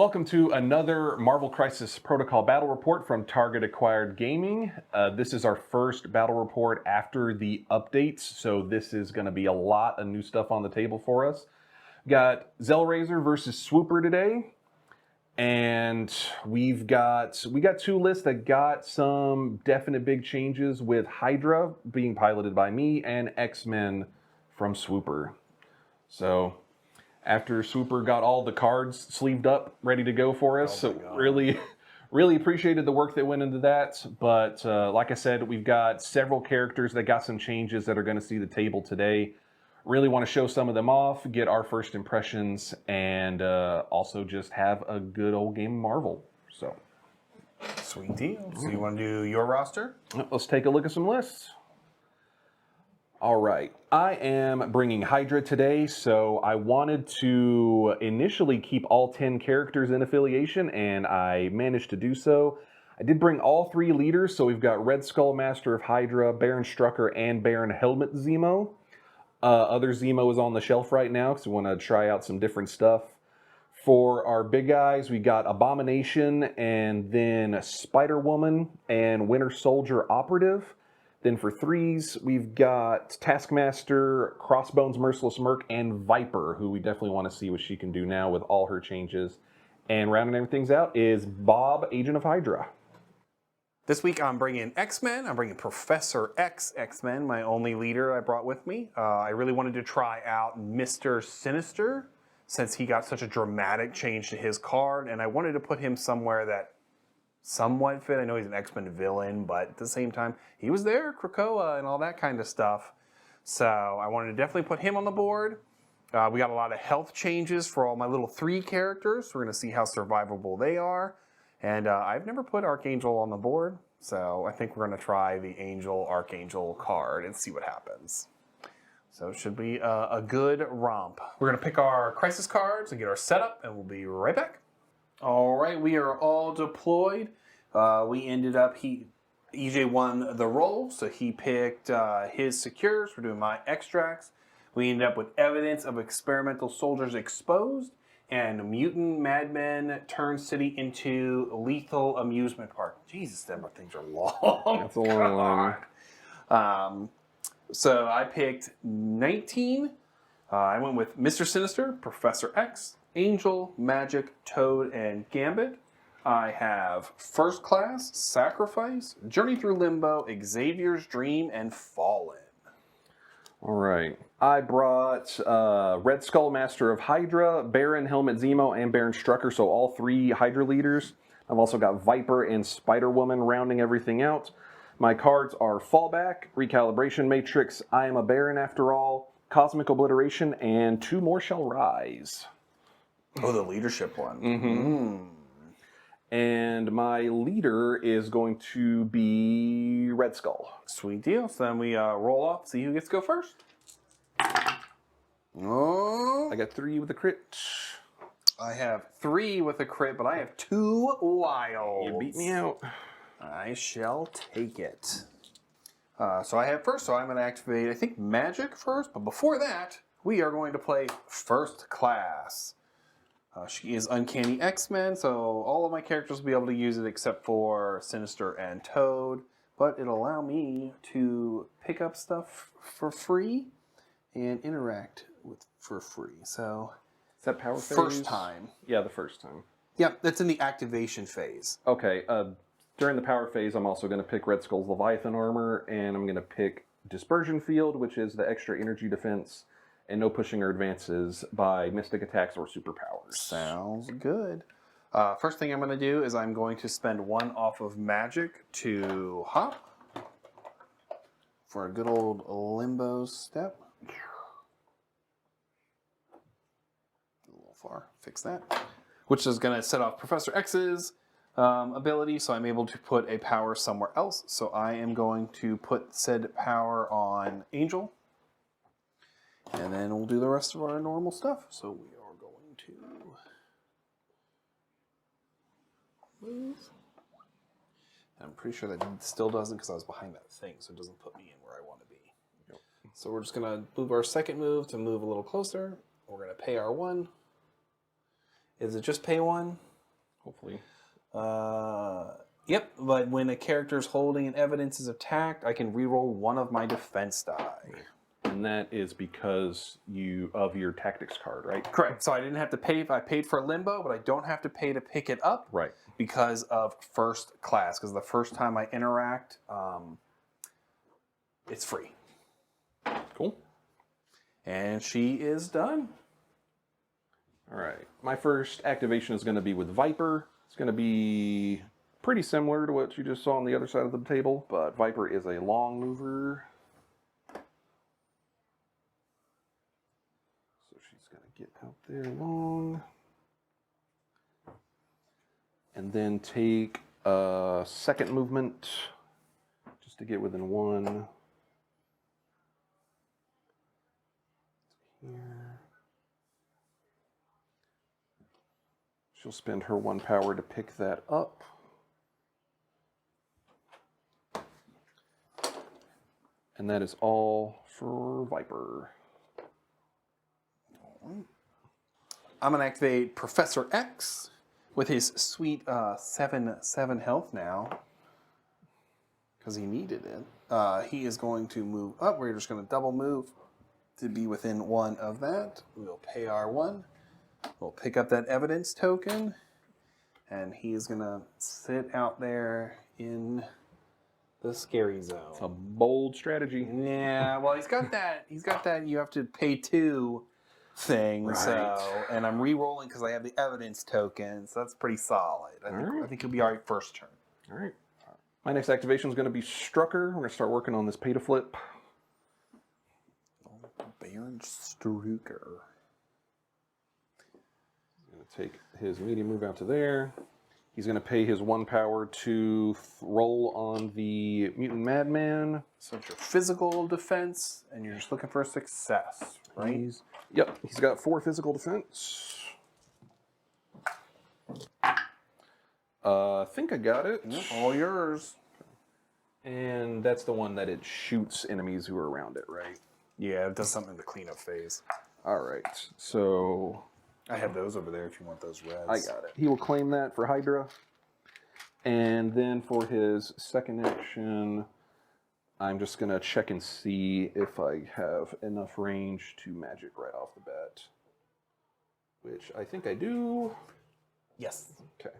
Welcome to another Marvel Crisis Protocol battle report from Target Acquired Gaming. This is our first battle report after the updates, so this is going to be a lot of new stuff on the table for us. Got Zellraiser versus Swooper today, and we got two lists that got some definite big changes, with Hydra being piloted by me and Xmen from Swooper. So after Swooper got all the cards sleeved up, ready to go for us. So really appreciated the work that went into that. But like I said, we've got several characters that got some changes that are going to see the table today. Really want to show some of them off, get our first impressions, and also just have a good old game of Marvel. So, sweet deal. So you want to do your roster? Let's take a look at some lists. All right, I am bringing Hydra today, so I wanted to initially keep all 10 characters in affiliation, and I managed to do so. I did bring all 3 leaders, so we've got Red Skull, Master of Hydra, Baron Strucker, and Baron Helmet Zemo. Other Zemo is on the shelf right now, because we want to try out some different stuff. For our big guys, we got Abomination, and then Spider-Woman, and Winter Soldier Operative. Then for 3s, we've got Taskmaster, Crossbones, Merciless Merc, and Viper, who we definitely want to see what she can do now with all her changes. And rounding everything out is Bob, Agent of Hydra. This week I'm bringing X-Men. I'm bringing Professor X X-Men, my only leader I brought with me. I really wanted to try out Mr. Sinister, since he got such a dramatic change to his card, and I wanted to put him somewhere that somewhat fit. I know he's an X-Men villain, but at the same time, he was there, Krakoa, and all that kind of stuff. So I wanted to definitely put him on the board. We got a lot of health changes for all my little 3 characters. We're going to see how survivable they are. And I've never put Archangel on the board, so I think we're going to try the Archangel card and see what happens. So it should be a good romp. We're going to pick our crisis cards and get our setup, and we'll be right back. All right, we are all deployed. We ended up, EJ won the roll, so he picked his secures. We're doing my extracts. We ended up with evidence of experimental soldiers exposed, and mutant madmen turn city into lethal amusement park. Jesus, them things are long. That's a long one. So I picked 19. I went with Mr. Sinister, Professor X, Angel, Magic, Toad, and Gambit. I have First Class, Sacrifice, Journey Through Limbo, Xavier's Dream, and Fallen. All right. I brought Red Skull, Master of Hydra, Baron Helmet Zemo, and Baron Strucker, so all 3 Hydra leaders. I've also got Viper and Spider-Woman rounding everything out. My cards are Fallback, Recalibration Matrix, I Am a Baron After All, Cosmic Obliteration, and 2 More Shall Rise. Oh, the leadership one. Mm-hmm. And my leader is going to be Red Skull. Sweet deal. So then we roll off, see who gets to go first. Oh, I got 3 with a crit. I have 3 with a crit, but I have 2 wilds. You beat me out. I shall take it. So I have first, so I'm going to activate, I think, Magic first. But before that, we are going to play First Class. She is Uncanny X-Men, so all of my characters will be able to use it except for Sinister and Toad. But it'll allow me to pick up stuff for free and interact with for free. So Is that power phase? First time. Yeah, the first time. Yeah, that's in the activation phase. Okay, during the power phase, I'm also going to pick Red Skull's Leviathan Armor, and I'm going to pick Dispersion Field, which is the extra energy defense, and no pushing or advances by mystic attacks or superpowers. Sounds good. First thing I'm going to do is I'm going to spend 1 off of Magic to hop for a good old limbo step. A little far. Fix that. Which is going to set off Professor X's ability, so I'm able to put a power somewhere else. So I am going to put said power on Angel. And then we'll do the rest of our normal stuff. So we are going to move. And I'm pretty sure that still doesn't, because I was behind that thing, so it doesn't put me in where I want to be. Yep. So we're just going to move our second move to move a little closer. We're going to pay our 1. Is it just pay 1? Hopefully. Yep, but when a character is holding an evidence is attacked, I can reroll one of my defense die. And that is because of your tactics card, right? Correct. So I didn't have to pay. I paid for limbo, but I don't have to pay to pick it up. Right. Because of first class. Because the first time I interact, it's free. Cool. And she is done. All right. My first activation is going to be with Viper. It's going to be pretty similar to what you just saw on the other side of the table, but Viper is a long mover. So she's going to get out there long. And then take a second movement just to get within 1. Here. She'll spend her 1 power to pick that up. And that is all for Viper. I'm going to activate Professor X with his sweet 7 health now. Because he needed it. He is going to move up. We're just going to double move to be within 1 of that. We'll pay our 1. We'll pick up that evidence token. And he's going to sit out there in the scary zone. It's a bold strategy. Yeah, well, he's got that you have to pay 2 thing. Right. So, and I'm re-rolling because I have the evidence token. So that's pretty solid. I think he'll be all right first turn. All right. My next activation is going to be Strucker. We're going to start working on this pay to flip. Baron Strucker. Going to take his medium move out to there. He's going to pay his 1 power to roll on the Mutant Madman. So it's your physical defense, and you're just looking for a success, right? Yep, he's got 4 physical defense. I think I got it. Yep, all yours. And that's the one that it shoots enemies who are around it, right? Yeah, it does something in the cleanup phase. All right, so I have those over there if you want those reds. I got it. He will claim that for Hydra. And then for his second action, I'm just going to check and see if I have enough range to magic right off the bat. Which I think I do. Yes. Okay.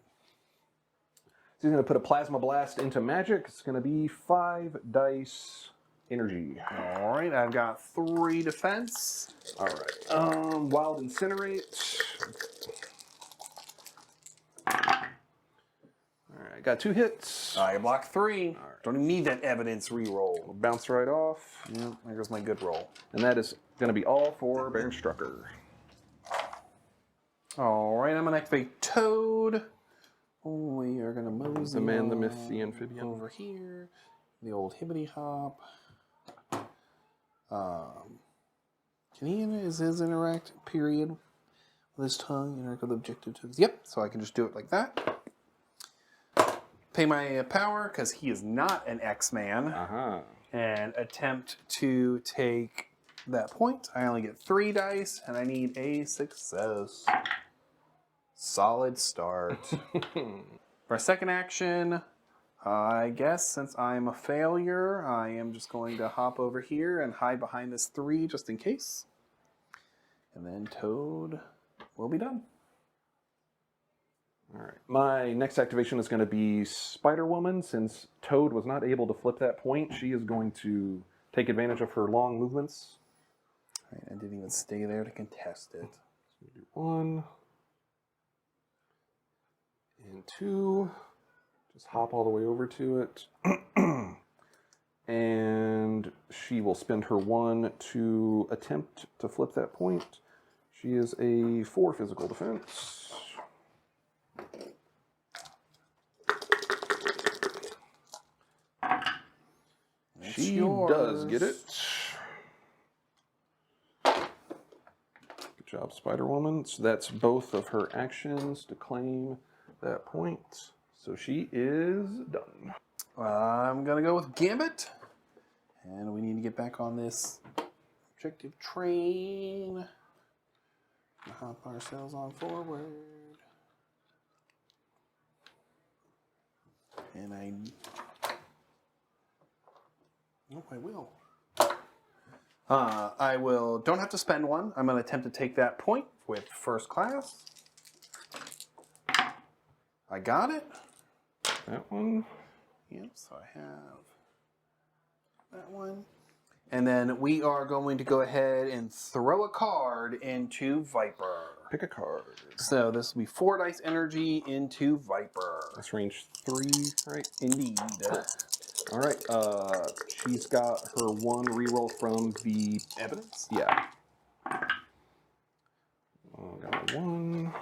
So he's going to put a Plasma Blast into magic. It's going to be 5 dice energy. All right, I've got 3 defense. All right. Wild Incinerate. All right, got 2 hits. I block 3. Right. Don't even need that evidence reroll. Will bounce right off. Yep, there goes my good roll. And that is going to be all for Baron Strucker. All right, I'm going to activate Toad. We are going to mosey The man, the on myth, the amphibian. over here. The old hibbity hop. Can he, is his interact period with his tongue, interact with objective tokens? Yep, so I can just do it like that. Pay my power, because he is not an X-Man. Uh-huh. And attempt to take that point. I only get 3 dice, and I need a success. Solid start. For a second action, I guess since I'm a failure, I am just going to hop over here and hide behind this 3 just in case. And then Toad will be done. All right. My next activation is going to be Spider-Woman. Since Toad was not able to flip that point, she is going to take advantage of her long movements. All right, I didn't even stay there to contest it. So we do 1 and 2. Just hop all the way over to it. And she will spend her 1 to attempt to flip that point. She is a 4 physical defense. She does get it. Good job, Spider-Woman. So that's both of her actions to claim that point. So she is done. I'm going to go with Gambit. And we need to get back on this objective train. Hop ourselves on forward. And I will. Don't have to spend one. I'm going to attempt to take that point with first class. I got it. That one. Yep, so I have that one. And then we are going to go ahead and throw a card into Viper. Pick a card. So this will be 4 dice energy into Viper. That's range 3, right? Indeed. All right. She's got her 1 reroll from the Evidence? Yeah. Got 1.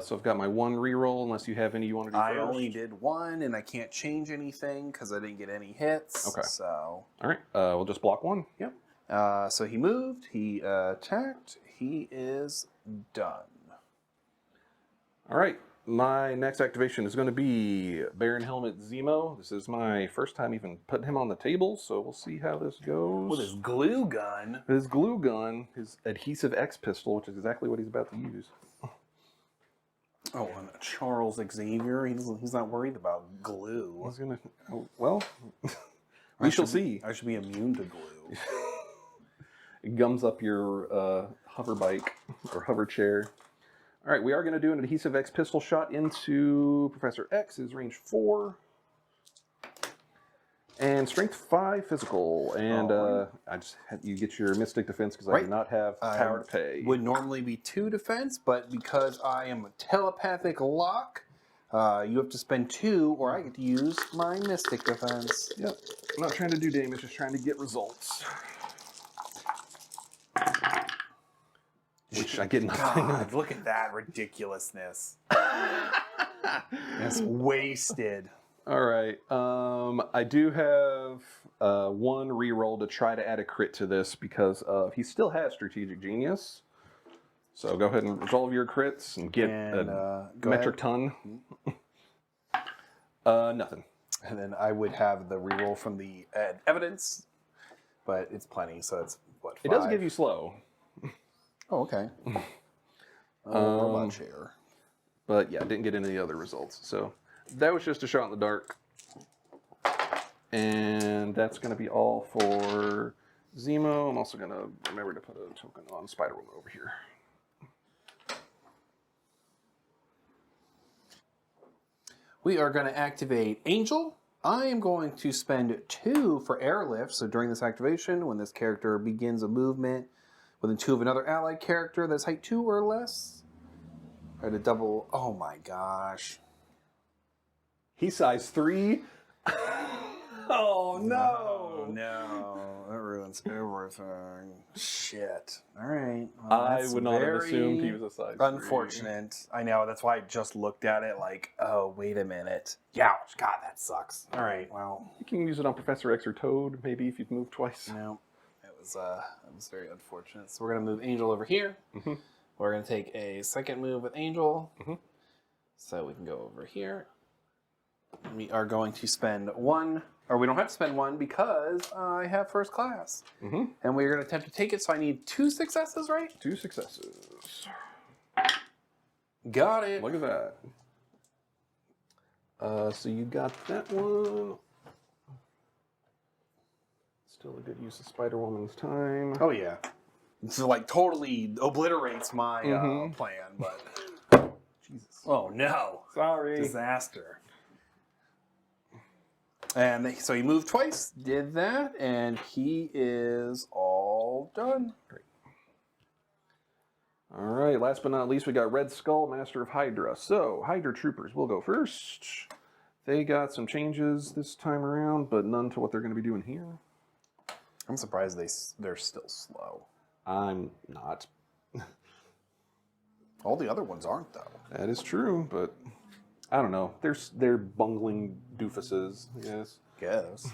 So I've got my 1 reroll, unless you have any you want to do first. I only did 1, and I can't change anything because I didn't get any hits. Okay. So. All right. We'll just block 1. Yep. So he moved. He attacked. He is done. All right. My next activation is going to be Baron Helmet Zemo. This is my first time even putting him on the table, so we'll see how this goes. With his glue gun. His glue gun, his adhesive X pistol, which is exactly what he's about to use. Oh, and Charles Xavier. He's not worried about glue. He's gonna. Oh, well, we shall see. I should be immune to glue. It gums up your hover bike or hover chair. All right, we are going to do an adhesive X pistol shot into Professor X. His range 4. And strength 5 physical. And I just had you get your mystic defense because I do not have power to pay. Would normally be 2 defense, but because I am a telepathic lock, you have to spend 2, or I get to use my mystic defense. Yep. I'm not trying to do damage, just trying to get results. Which I get nothing. God, look at that ridiculousness. That's wasted. All right. I do have 1 reroll to try to add a crit to this because he still has Strategic Genius. So go ahead and resolve your crits and get a metric ton. Nothing. And then I would have the reroll from the evidence, but it's plenty, so it's what, 5? It does give you slow. Oh, okay. Robot chair. But yeah, didn't get any other results. So that was just a shot in the dark. And that's going to be all for Zemo. I'm also going to remember to put a token on Spider-Woman over here. We are going to activate Angel. I am going to spend 2 for airlift. So during this activation, when this character begins a movement within 2 of another allied character that's height 2 or less, or to double. Oh my gosh. He's size 3. Oh no! Oh no. That ruins everything. Shit. Alright. Well, I would not have assumed he was a size 3. Unfortunate. I know, that's why I just looked at it like, oh, wait a minute. Youch. God, that sucks. Alright, well. You can use it on Professor X or Toad, maybe, if you've moved twice. No. It was very unfortunate. So we're going to move Angel over here. Mm-hmm. We're going to take a second move with Angel. Mm-hmm. So we can go over here. We are going to spend 1, or we don't have to spend 1 because I have first class. Mm-hmm. And we're going to attempt to take it, so I need 2 successes, right? 2 successes. Got it. Look at that. So you got that one. Still a good use of Spider-Woman's time. Oh, yeah. This is like totally obliterates my plan, but... Jesus. Oh, no. Sorry. Disaster. And so he moved twice, did that, and he is all done. Great. All right, last but not least, we got Red Skull, Master of Hydra. So, Hydra Troopers will go first. They got some changes this time around, but none to what they're going to be doing here. I'm surprised they're still slow. I'm not. All the other ones aren't, though. That is true, but I don't know. They're bungling doofuses, I guess. Guess.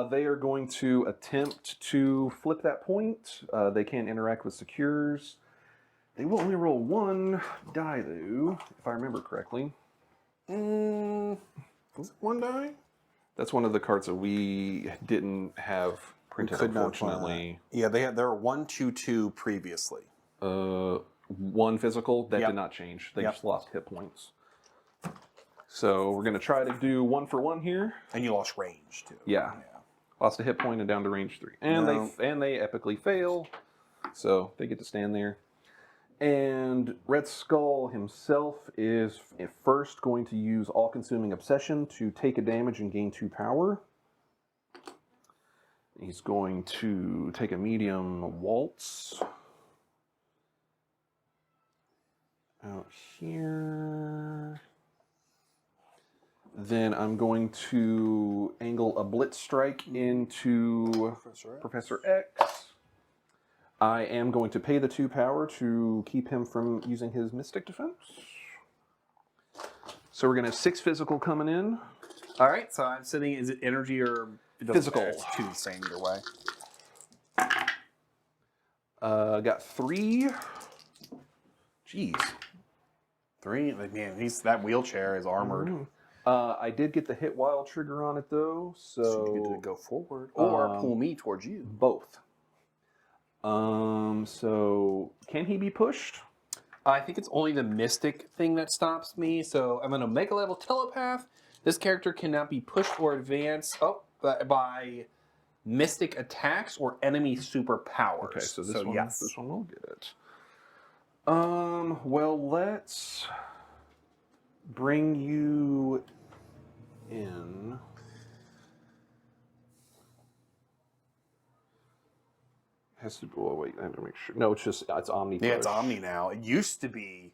They are going to attempt to flip that point. They can't interact with secures. They will only roll 1 die, though, if I remember correctly. Was it 1 die? That's one of the cards that we didn't have printed, Could not unfortunately. Yeah, there were 1, 2, 2 previously. 1 physical. That Yep. did not change. They Yep. just lost hit points. So we're going to try to do 1 for 1 here. And you lost range, too. Yeah. Lost a hit point and down to range 3. And No. they epically fail. So they get to stand there. And Red Skull himself is first going to use All-Consuming Obsession to take a damage and gain 2 power. He's going to take a medium waltz. Out here. Then I'm going to angle a Blitz Strike into Professor X. I am going to pay the 2 power to keep him from using his Mystic Defense. So we're going to have 6 physical coming in. All right, so I'm sitting, is it energy or it doesn't Physical? matter, It's 2 the same either way. Got 3. Jeez. 3, like, man, that wheelchair is armored. I did get the hit while trigger on it though, So you get to go forward or pull me towards you. both. So can he be pushed? I think it's only the mystic thing that stops me. So I'm an Omega level telepath. This character cannot be pushed or advanced by mystic attacks or enemy superpowers. Okay, so this one will get it. Well, let's bring you in. Has to. Oh wait, I have to make sure. No, it's Omni. Yeah, it's Omni now. It used to be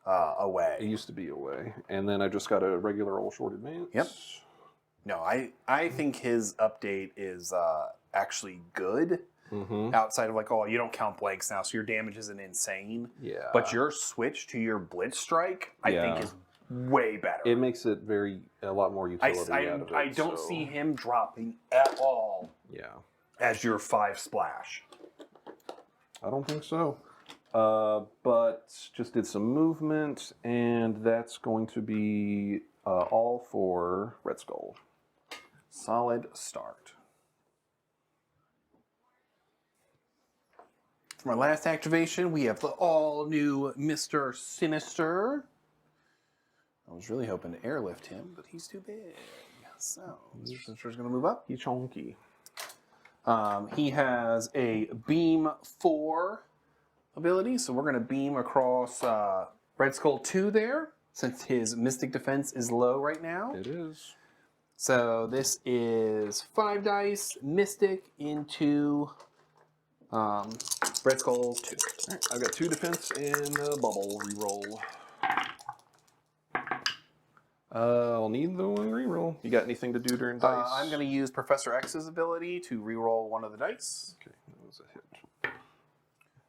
away. It used to be away, and then I just got a regular old short advance. Yep. No, I think his update is actually good. Mm-hmm. Outside of like, oh, you don't count blanks now, so your damage isn't insane. Yeah. But your switch to your Blitz Strike, I think, is way better. It makes it a lot more utility out of it. I don't see him dropping at all. Yeah. As your 5 splash. I don't think so. But just did some movement, and that's going to be all for Red Skull. Solid start. For my last activation, we have the all-new Mr. Sinister. I was really hoping to airlift him, but he's too big. So, Mr. Sinister's going to move up. He's chunky. He has a Beam 4 ability, so we're going to beam across Red Skull 2 there, since his Mystic Defense is low right now. It is. So this is 5 dice, Mystic into Red Skull 2. All right, I've got 2 defense and a bubble reroll. I'll need the one reroll. You got anything to do during dice? I'm going to use Professor X's ability to reroll one of the dice. Okay, that was a hit.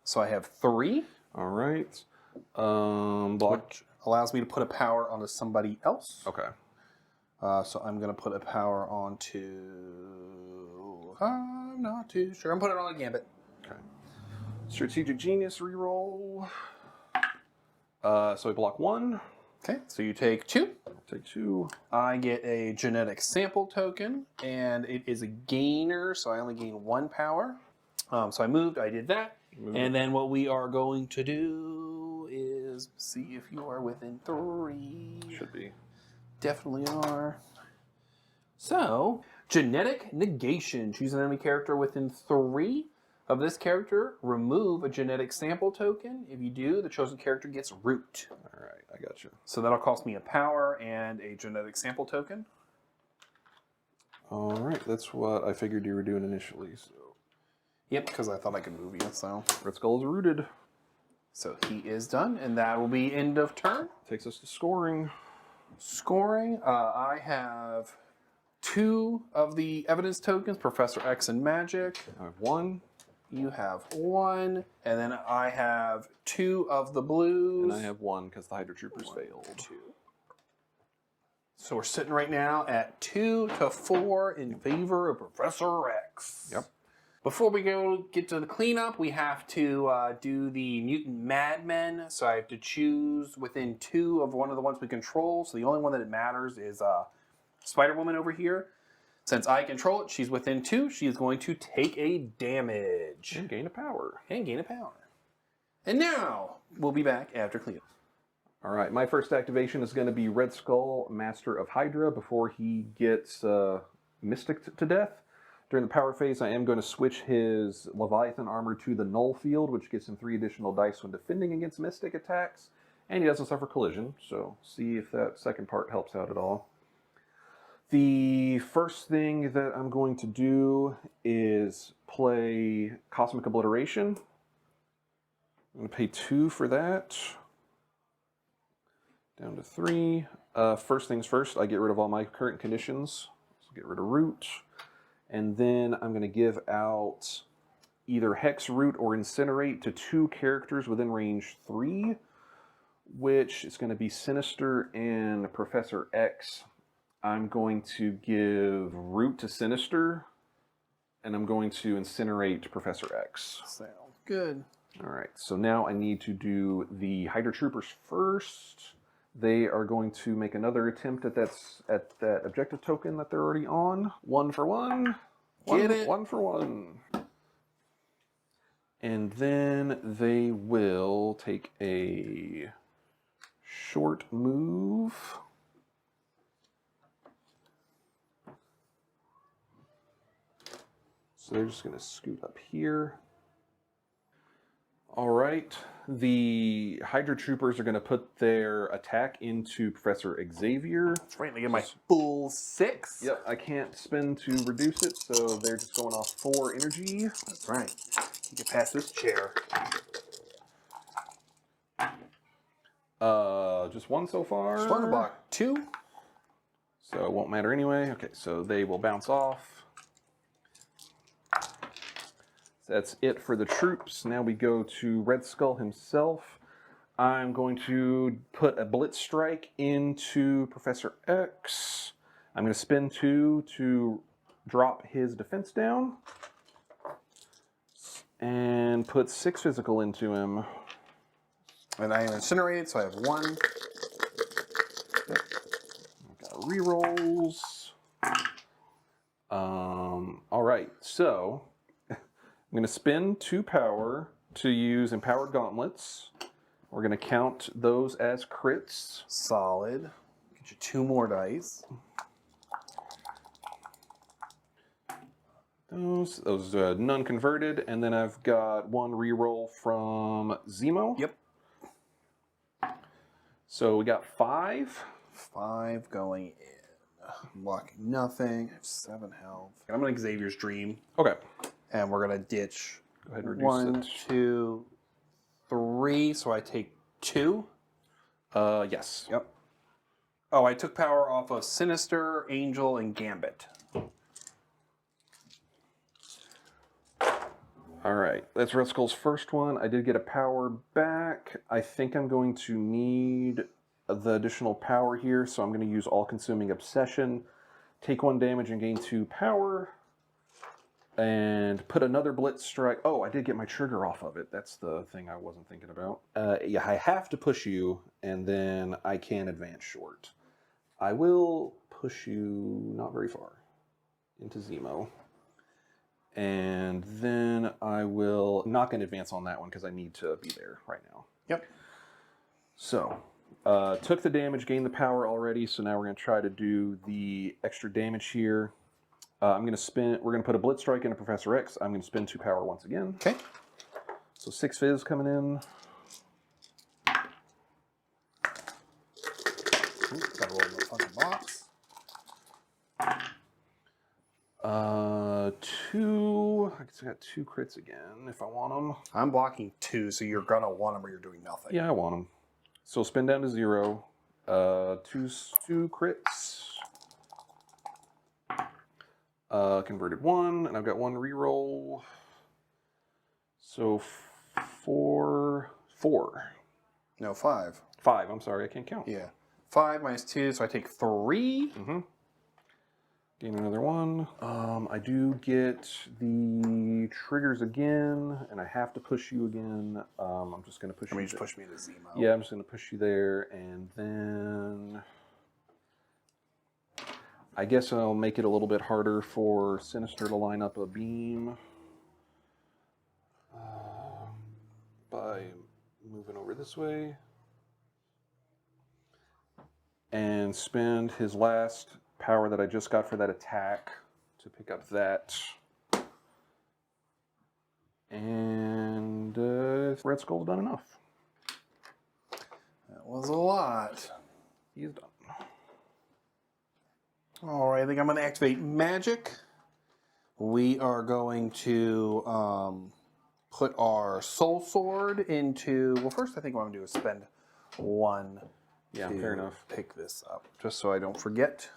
So I have 3. All right. Block. Which allows me to put a power onto somebody else. Okay. So I'm going to put a power onto... I'm not too sure. I'm putting it on a Gambit. Okay. Strategic Genius reroll. So I block 1. Okay, so you take 2. Take 2. I get a genetic sample token, and it is a gainer, so I only gain 1 power. So I moved, I did that. And then what we are going to do is see if you are within 3. Should be. Definitely are. So, genetic negation. Choose an enemy character within 3 of this character. Remove a genetic sample token. If you do, the chosen character gets root. All right, I got you. So that'll cost me a power and a genetic sample token. All right, that's what I figured you were doing initially. So Yep, because I thought I could move you, so. Red Skull is rooted. So he is done, and that will be end of turn. Takes us to scoring. Scoring, I have 2 of the evidence tokens, Professor X and Magic. I have 1. You have 1, and then I have 2 of the blues. And I have 1 because the Hydra Troopers failed. 2. So we're sitting right now at 2-4 in favor of Professor X. Yep. Before we get to the cleanup, we have to do the Mutant Madmen. So I have to choose within 2 of one of the ones we control. So the only one that it matters is Spider-Woman over here. Since I control it, she's within 2. She is going to take a damage. And gain a power. And gain a power. And now, we'll be back after Cleo. All right, my first activation is going to be Red Skull, Master of Hydra, before he gets Mystic to death. During the power phase, I am going to switch his Leviathan armor to the Null Field, which gives him 3 additional dice when defending against Mystic attacks, and he doesn't suffer collision, so see if that second part helps out at all. The first thing that I'm going to do is play Cosmic Obliteration. I'm going to pay 2 for that. Down to 3. First things first, I get rid of all my current conditions. So get rid of Root. And then I'm going to give out either Hex, Root, or Incinerate to 2 characters within range 3, which is going to be Sinister and Professor X. I'm going to give Root to Sinister, and I'm going to Incinerate Professor X. Sounds good. All right, so now I need to do the Hydra Troopers first. They are going to make another attempt at that objective token that they're already on. 1 for 1. Get it. 1 for 1. And then they will take a short move. So they're just going to scoot up here. All right, the Hydra Troopers are going to put their attack into Professor Xavier. That's right, they get my full 6. Yep, I can't spend to reduce it, so they're just going off 4 energy. That's right. You can pass this chair. Just 1 so far. Just 1 block 2. So it won't matter anyway. Okay, so they will bounce off. That's it for the troops. Now we go to Red Skull himself. I'm going to put a Blitz Strike into Professor X. I'm going to spend 2 to drop his defense down. And put 6 physical into him. And I am incinerated, so I have 1. I've got rerolls. All right, so I'm going to spend 2 power to use Empowered Gauntlets. We're going to count those as crits. Solid. Get you 2 more dice. Those none converted, and then I've got 1 reroll from Zemo. Yep. So we got 5. 5 going in. I'm blocking nothing. I have 7 health. I'm going to Xavier's Dream. Okay. And we're going to ditch. Go ahead and reduce 1, it. 2, 3. So I take 2. Yes. Yep. Oh, I took power off of Sinister, Angel, and Gambit. All right. That's Red Skull's first one. I did get a power back. I think I'm going to need the additional power here, so I'm going to use All-Consuming Obsession. Take 1 damage and gain 2 power. And put another Blitz Strike. Oh, I did get my trigger off of it. That's the thing I wasn't thinking about. Yeah, I have to push you, and then I can advance short. I will push you not very far into Zemo. And then I will not going to advance on that one because I need to be there right now. Yep. So, took the damage, gained the power already, so now we're going to try to do the extra damage here. I'm going to spin. We're going to put a Blitz Strike into Professor X. I'm going to spend 2 power once again. Okay. So 6 fizz coming in. Ooh, gotta roll the fucking box. 2. I guess I got 2 crits again if I want them. I'm blocking 2, so you're gonna want them or you're doing nothing. Yeah, I want them. So spin down to 0. 2 crits. Converted 1, and I've got 1 reroll. So 4. No, 5. 5. I'm sorry, I can't count. Yeah. 5 minus 2, so I take 3. Mm-hmm. Gain another 1. I do get the triggers again, and I have to push you again. I'm just going to push you. Just push me to Zemo. Yeah, I'm just going to push you there, and then I guess I'll make it a little bit harder for Sinister to line up a beam by this way. And spend his last power that I just got for that attack to pick up that. And Red Skull's done enough. That was a lot. He's done. All right, I think I'm going to activate magic. We are going to put our soul sword into. Well, first, I think what I'm going to do is spend one. Yeah, fair enough. Pick this up, just so I don't forget.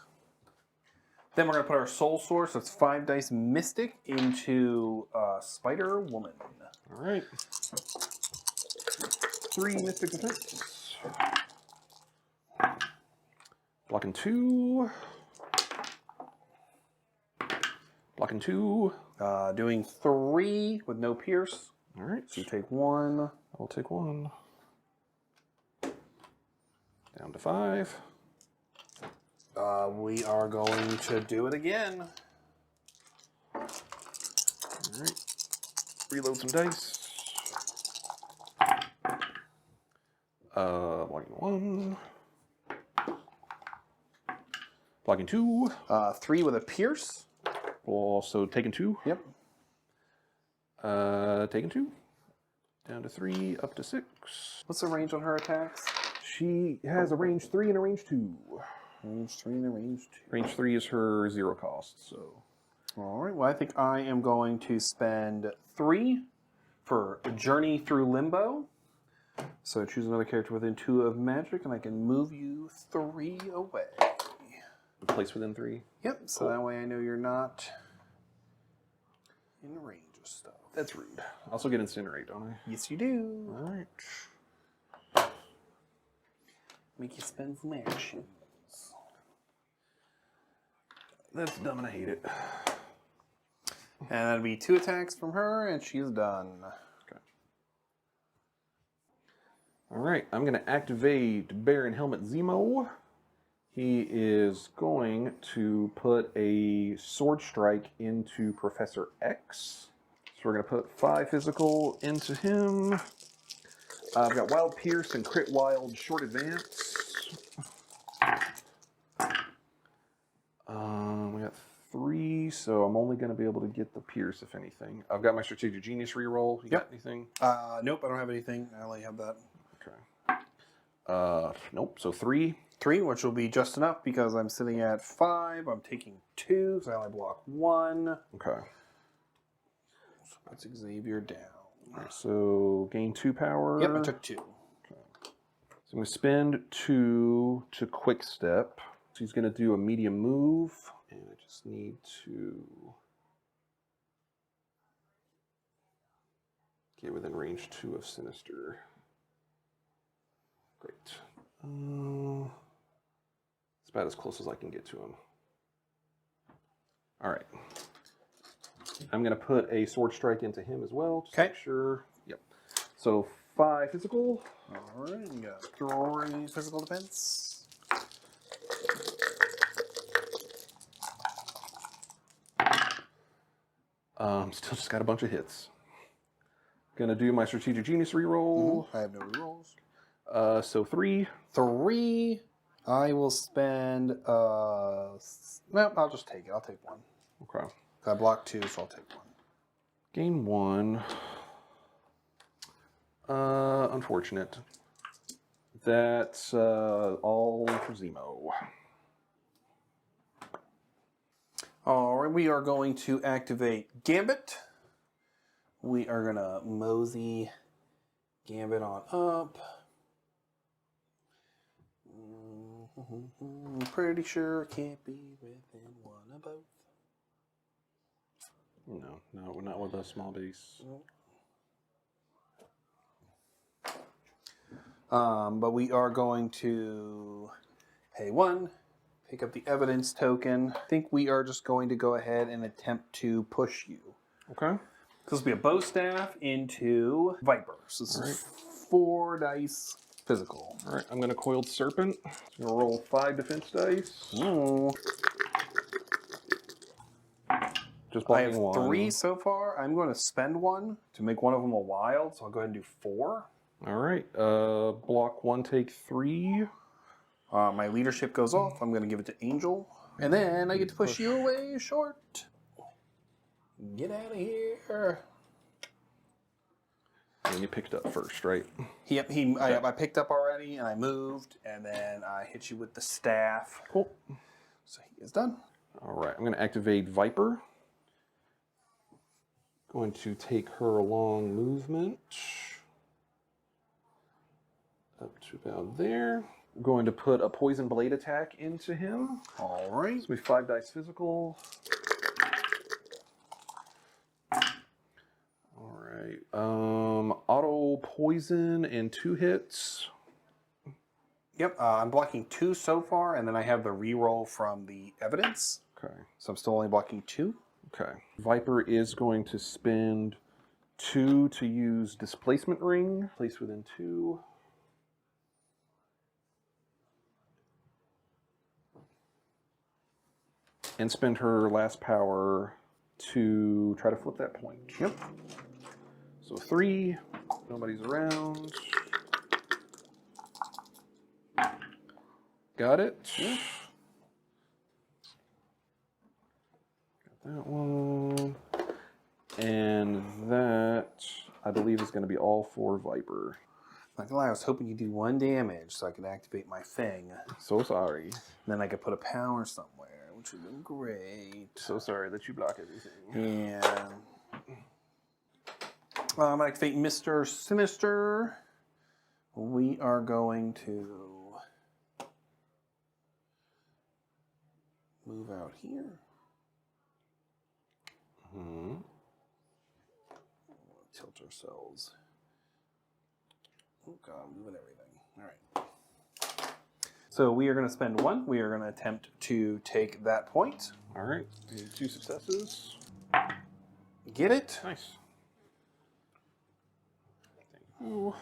Then we're going to put our soul sword, so it's 5 dice mystic, into Spider Woman. All right. 3 mystic defense. Blocking 2. Blocking 2. Doing 3 with no pierce. All right. So you take 1. I'll take 1. Down to 5. We are going to do it again. All right. Reload some dice. Blocking 1. Blocking 2. 3 with a pierce. Also taking 2. Yep. Taking 2. Down to 3, up to 6. What's the range on her attacks? She has a range 3 and a range 2. Range 3 and a range 2. Range 3 is her 0 cost, so. All right, well, I think I am going to spend 3 for Journey Through Limbo. So choose another character within 2 of magic, and I can move you 3 away. Place within 3. Yep, so that way I know you're not in range of stuff. That's rude. I also get Incinerate, don't I? Yes, you do. All right. Make you spend some actions. That's dumb and I hate it. And that'll be 2 attacks from her, and she's done. Okay. All right, I'm going to activate Baron Helmet Zemo. He is going to put a Sword Strike into Professor X. So we're going to put 5 physical into him. I've got Wild Pierce and Crit Wild Short Advance. We got 3, so I'm only going to be able to get the Pierce, if anything. I've got my Strategic Genius reroll. You got anything? Nope, I don't have anything. I only have that. Okay. Nope, so 3. 3, which will be just enough because I'm sitting at 5. I'm taking 2, so I only block 1. Okay. So that's Xavier down. All right, so gain 2 power. Yep, I took 2. Okay. So I'm going to spend 2 to Quick Step. So he's going to do a medium move, and I just need to get within range 2 of Sinister. Great. It's about as close as I can get to him. All right. I'm going to put a Sword Strike into him as well. Just to make sure. Yep. So 5 physical. All right, you got 3 physical defense. Still just got a bunch of hits. Gonna do my Strategic Genius reroll. I have no rerolls. So 3. 3. I will spend. Well, I'll just take it. I'll take 1. Okay. I blocked 2, so I'll take 1. Gain 1. Unfortunate. That's all for Zemo. All right, we are going to activate Gambit. We are going to mosey Gambit on up. Pretty sure it can't be within 1 of both. No, we're not with a small base. But we are going to pay 1, pick up the evidence token. I think we are just going to go ahead and attempt to push you. Okay. This will be a bow staff into Viper. So this is 4 dice physical. All right, I'm going to Coiled Serpent. I'm going to roll 5 defense dice. Just I have blocking 1. 3 so far. I'm going to spend 1 to make one of them a wild, so I'll go ahead and do 4. All right. Block 1, take 3. My leadership goes off. I'm going to give it to Angel. And then I get to push you away short. Get out of here. And you picked up first, right? Yep, I picked up already, and I moved, and then I hit you with the staff. Cool. So he is done. All right. I'm going to activate Viper. Going to take her along movement. Up to about there. I'm going to put a poison blade attack into him. All right. It's going to be 5 dice physical. All right. Auto poison and 2 hits. Yep, I'm blocking 2 so far, and then I have the reroll from the evidence. Okay. So I'm still only blocking 2. Okay. Viper is going to spend 2 to use displacement ring. Place within 2. And spend her last power to try to flip that point. Yep. So 3. Nobody's around. Got it. Yep. Got that one. And that, I believe, is going to be all for Viper. Not gonna lie, I was hoping you'd do 1 damage so I could activate my thing. So sorry. Then I could put a power somewhere, which would have been great. So sorry that you block everything. Yeah. I'm gonna activate Mr. Sinister. We are going to move out here. Mm-hmm. Tilt ourselves. Oh god, I'm moving everything. All right. So we are going to spend 1. We are going to attempt to take that point. All right. 2 successes. Get it? Nice. Thank you.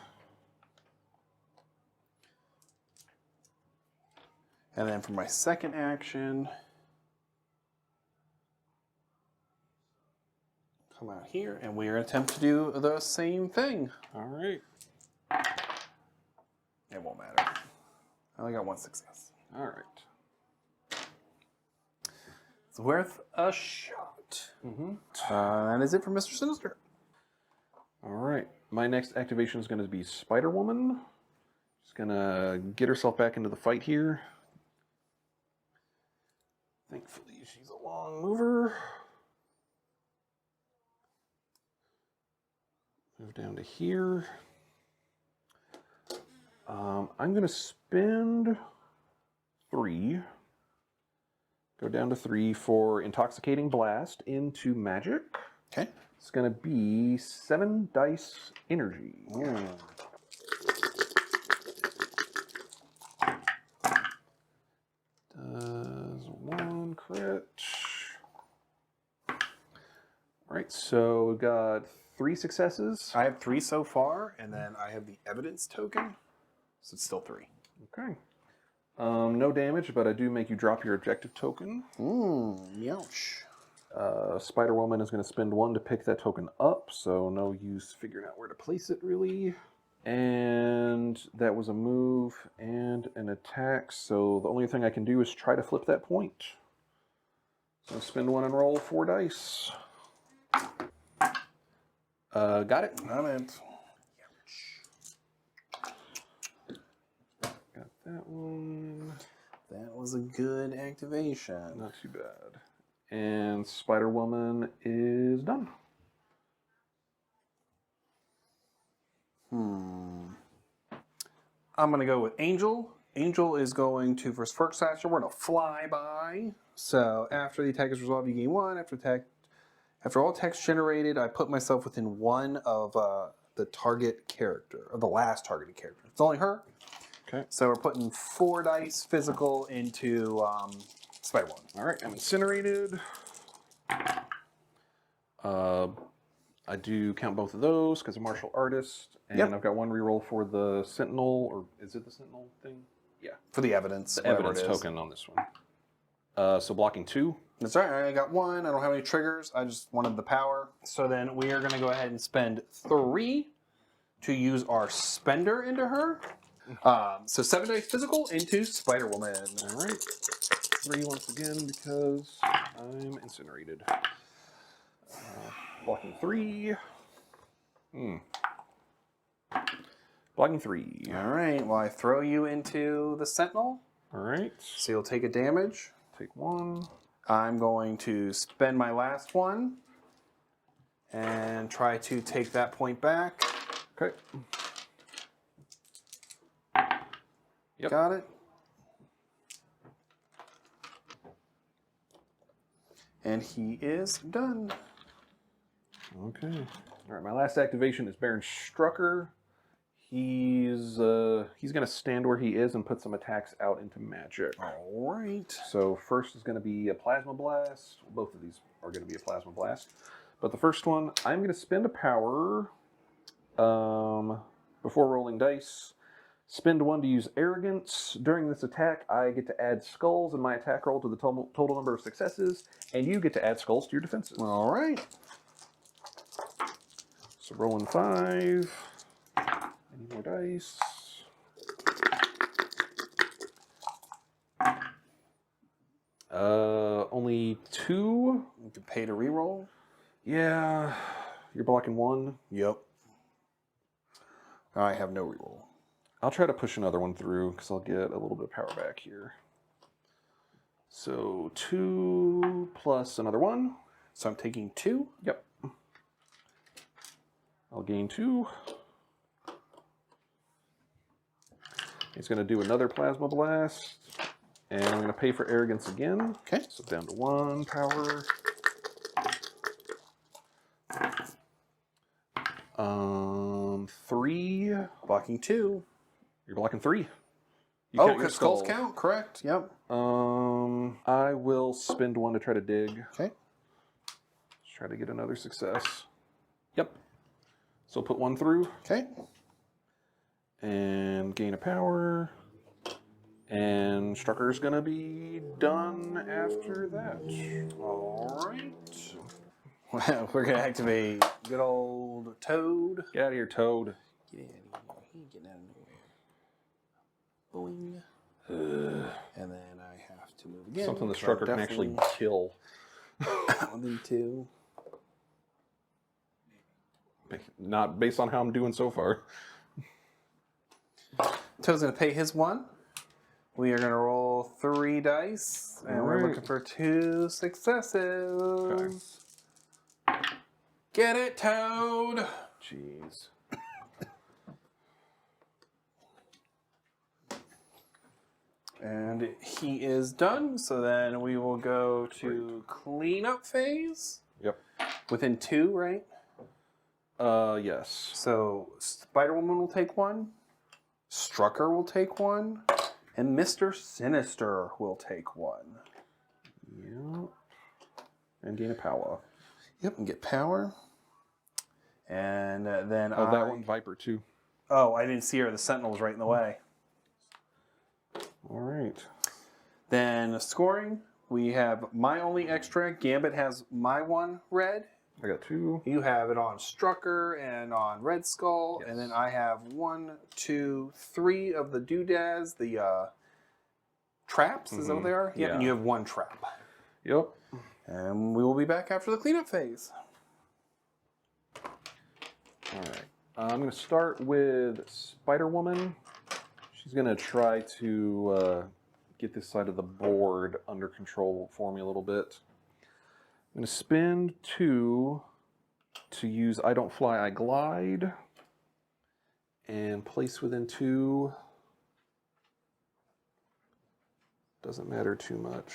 And then for my second action, come out here, and we are going to attempt to do the same thing. All right. It won't matter. I only got 1 success. All right. It's worth a shot. Mm-hmm. That is it for Mr. Sinister. All right. My next activation is going to be Spider-Woman. She's going to get herself back into the fight here. Thankfully, she's a long mover. Move down to here. I'm going to spend 3. Go down to 3 for Intoxicating Blast into Magic. Okay. It's going to be 7 dice energy. Ooh. Does 1 crit. All right, so we got 3 successes. I have 3 so far, and then I have the evidence token, so it's still 3. Okay. No damage, but I do make you drop your objective token. Youch. Spider-Woman is going to spend 1 to pick that token up, so no use figuring out where to place it, really. And that was a move and an attack, so the only thing I can do is try to flip that point. So spend 1 and roll 4 dice. Got it. Got it. Got that one. That was a good activation. Not too bad. And Spider-Woman is done. I'm going to go with Angel. Angel is going to, for his first action, we're going to fly by. So after the attack is resolved, you gain 1. After all attacks generated, I put myself within 1 of the target character, or the last targeted character. It's only her. Okay. So we're putting 4 dice physical into Spider-Woman. All right, I'm incinerated. I do count both of those because I'm martial artist, and Yep. I've got 1 reroll for the Sentinel, or is it the Sentinel thing? Yeah, For the evidence. the whatever evidence it is. token on this one. So blocking 2. That's all right. I got 1. I don't have any triggers. I just wanted the power. So then we are going to go ahead and spend 3 to use our spender into her. So 7 dice physical into Spider-Woman. All right. 3 once again because I'm incinerated. Blocking 3. Blocking 3. All right, well, I throw you into the Sentinel. All right. So you'll take a damage. Take 1. I'm going to spend my last one and try to take that point back. Okay. Yep. Got it. And he is done. Okay. All right. My last activation is Baron Strucker. He's going to stand where he is and put some attacks out into magic. All right. So first is going to be a Plasma Blast. Both of these are going to be a Plasma Blast. But the first one, I'm going to spend a power before rolling dice. Spend 1 to use Arrogance. During this attack, I get to add skulls in my attack roll to the total number of successes, and you get to add skulls to your defenses. All right. So rolling 5. Any more dice? Only 2. You can pay to reroll. Yeah, you're blocking 1. Yep. I have no reroll. I'll try to push another one through because I'll get a little bit of power back here. So 2 plus another 1. So I'm taking 2. Yep. I'll gain 2. He's going to do another Plasma Blast. And I'm going to pay for Arrogance again. Okay. So down to 1 power. 3. Blocking 2. You're blocking 3. You Oh, count your because skulls count. Correct. Yep. I will spend 1 to try to dig. Okay. Let's try to get another success. Yep. So put 1 through. Okay. And gain a power. And Strucker's going to be done after that. All right. Well, we're going to activate good old Toad. Get out of here, Toad. Get out of here. He ain't getting out of nowhere. Boing. And then I have to move again. Something the Strucker can actually kill. 1 and 2. Not based on how I'm doing so far. Toad's going to pay his 1. We are going to roll 3 dice, and we're looking for 2 successes. Okay. Get it, Toad! Jeez. And he is done, so then we will go to cleanup phase. Yep. Within 2, right? Yes. So Spider-Woman will take 1, Strucker will take 1, and Mr. Sinister will take 1. Yep. And gain a power. Yep, and get power. And then that one, Viper, too. Oh, I didn't see her. The Sentinel was right in the way. All right. Then scoring, we have my only extra. Gambit has my 1 red. I got 2. You have it on Strucker and on Red Skull. Yes. And then I have 1, 2, 3 of the doodads, the traps. Is that what they are? Yep, Yeah. and you have 1 trap. Yep. And we will be back after the cleanup phase. All right. I'm going to start with Spider-Woman. She's going to try to get this side of the board under control for me a little bit. I'm going to spend 2 to use I Don't Fly, I Glide. And place within 2. Doesn't matter too much.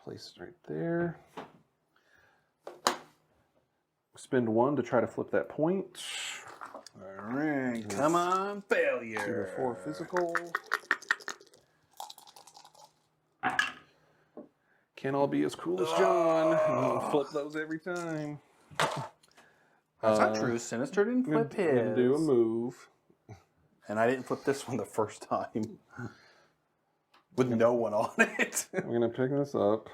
Place it right there. Spend 1 to try to flip that point. All right, come on, 2 failure. to 4 physical. Can't all be as cool as John. Flip those every time. That's not true. Sinister didn't flip his. Gonna do a move. And I didn't flip this one the first time. With no one on it. I'm gonna pick this up.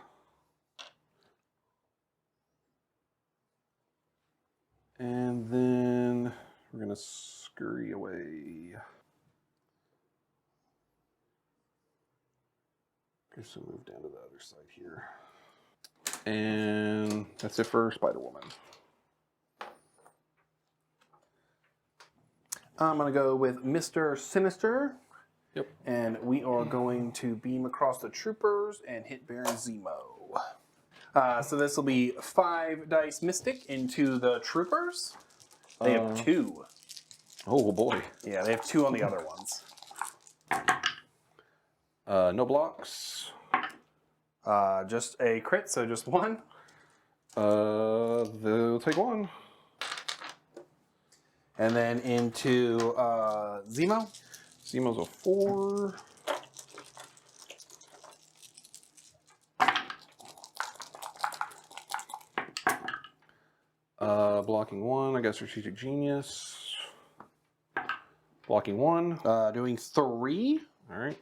And then we're going to scurry away. Guess we'll move down to the other side here. And that's it for Spider-Woman. I'm going to go with Mr. Sinister. Yep. And we are going to beam across the troopers and hit Baron Zemo. So this will be 5 dice Mystic into the troopers. They have 2. Oh boy. Yeah, they have 2 on the other ones. No blocks. Just a crit, so just 1. They'll take 1. And then into Zemo. Zemo's a 4. Blocking 1, I got Strategic Genius. Blocking 1. Doing 3. Alright.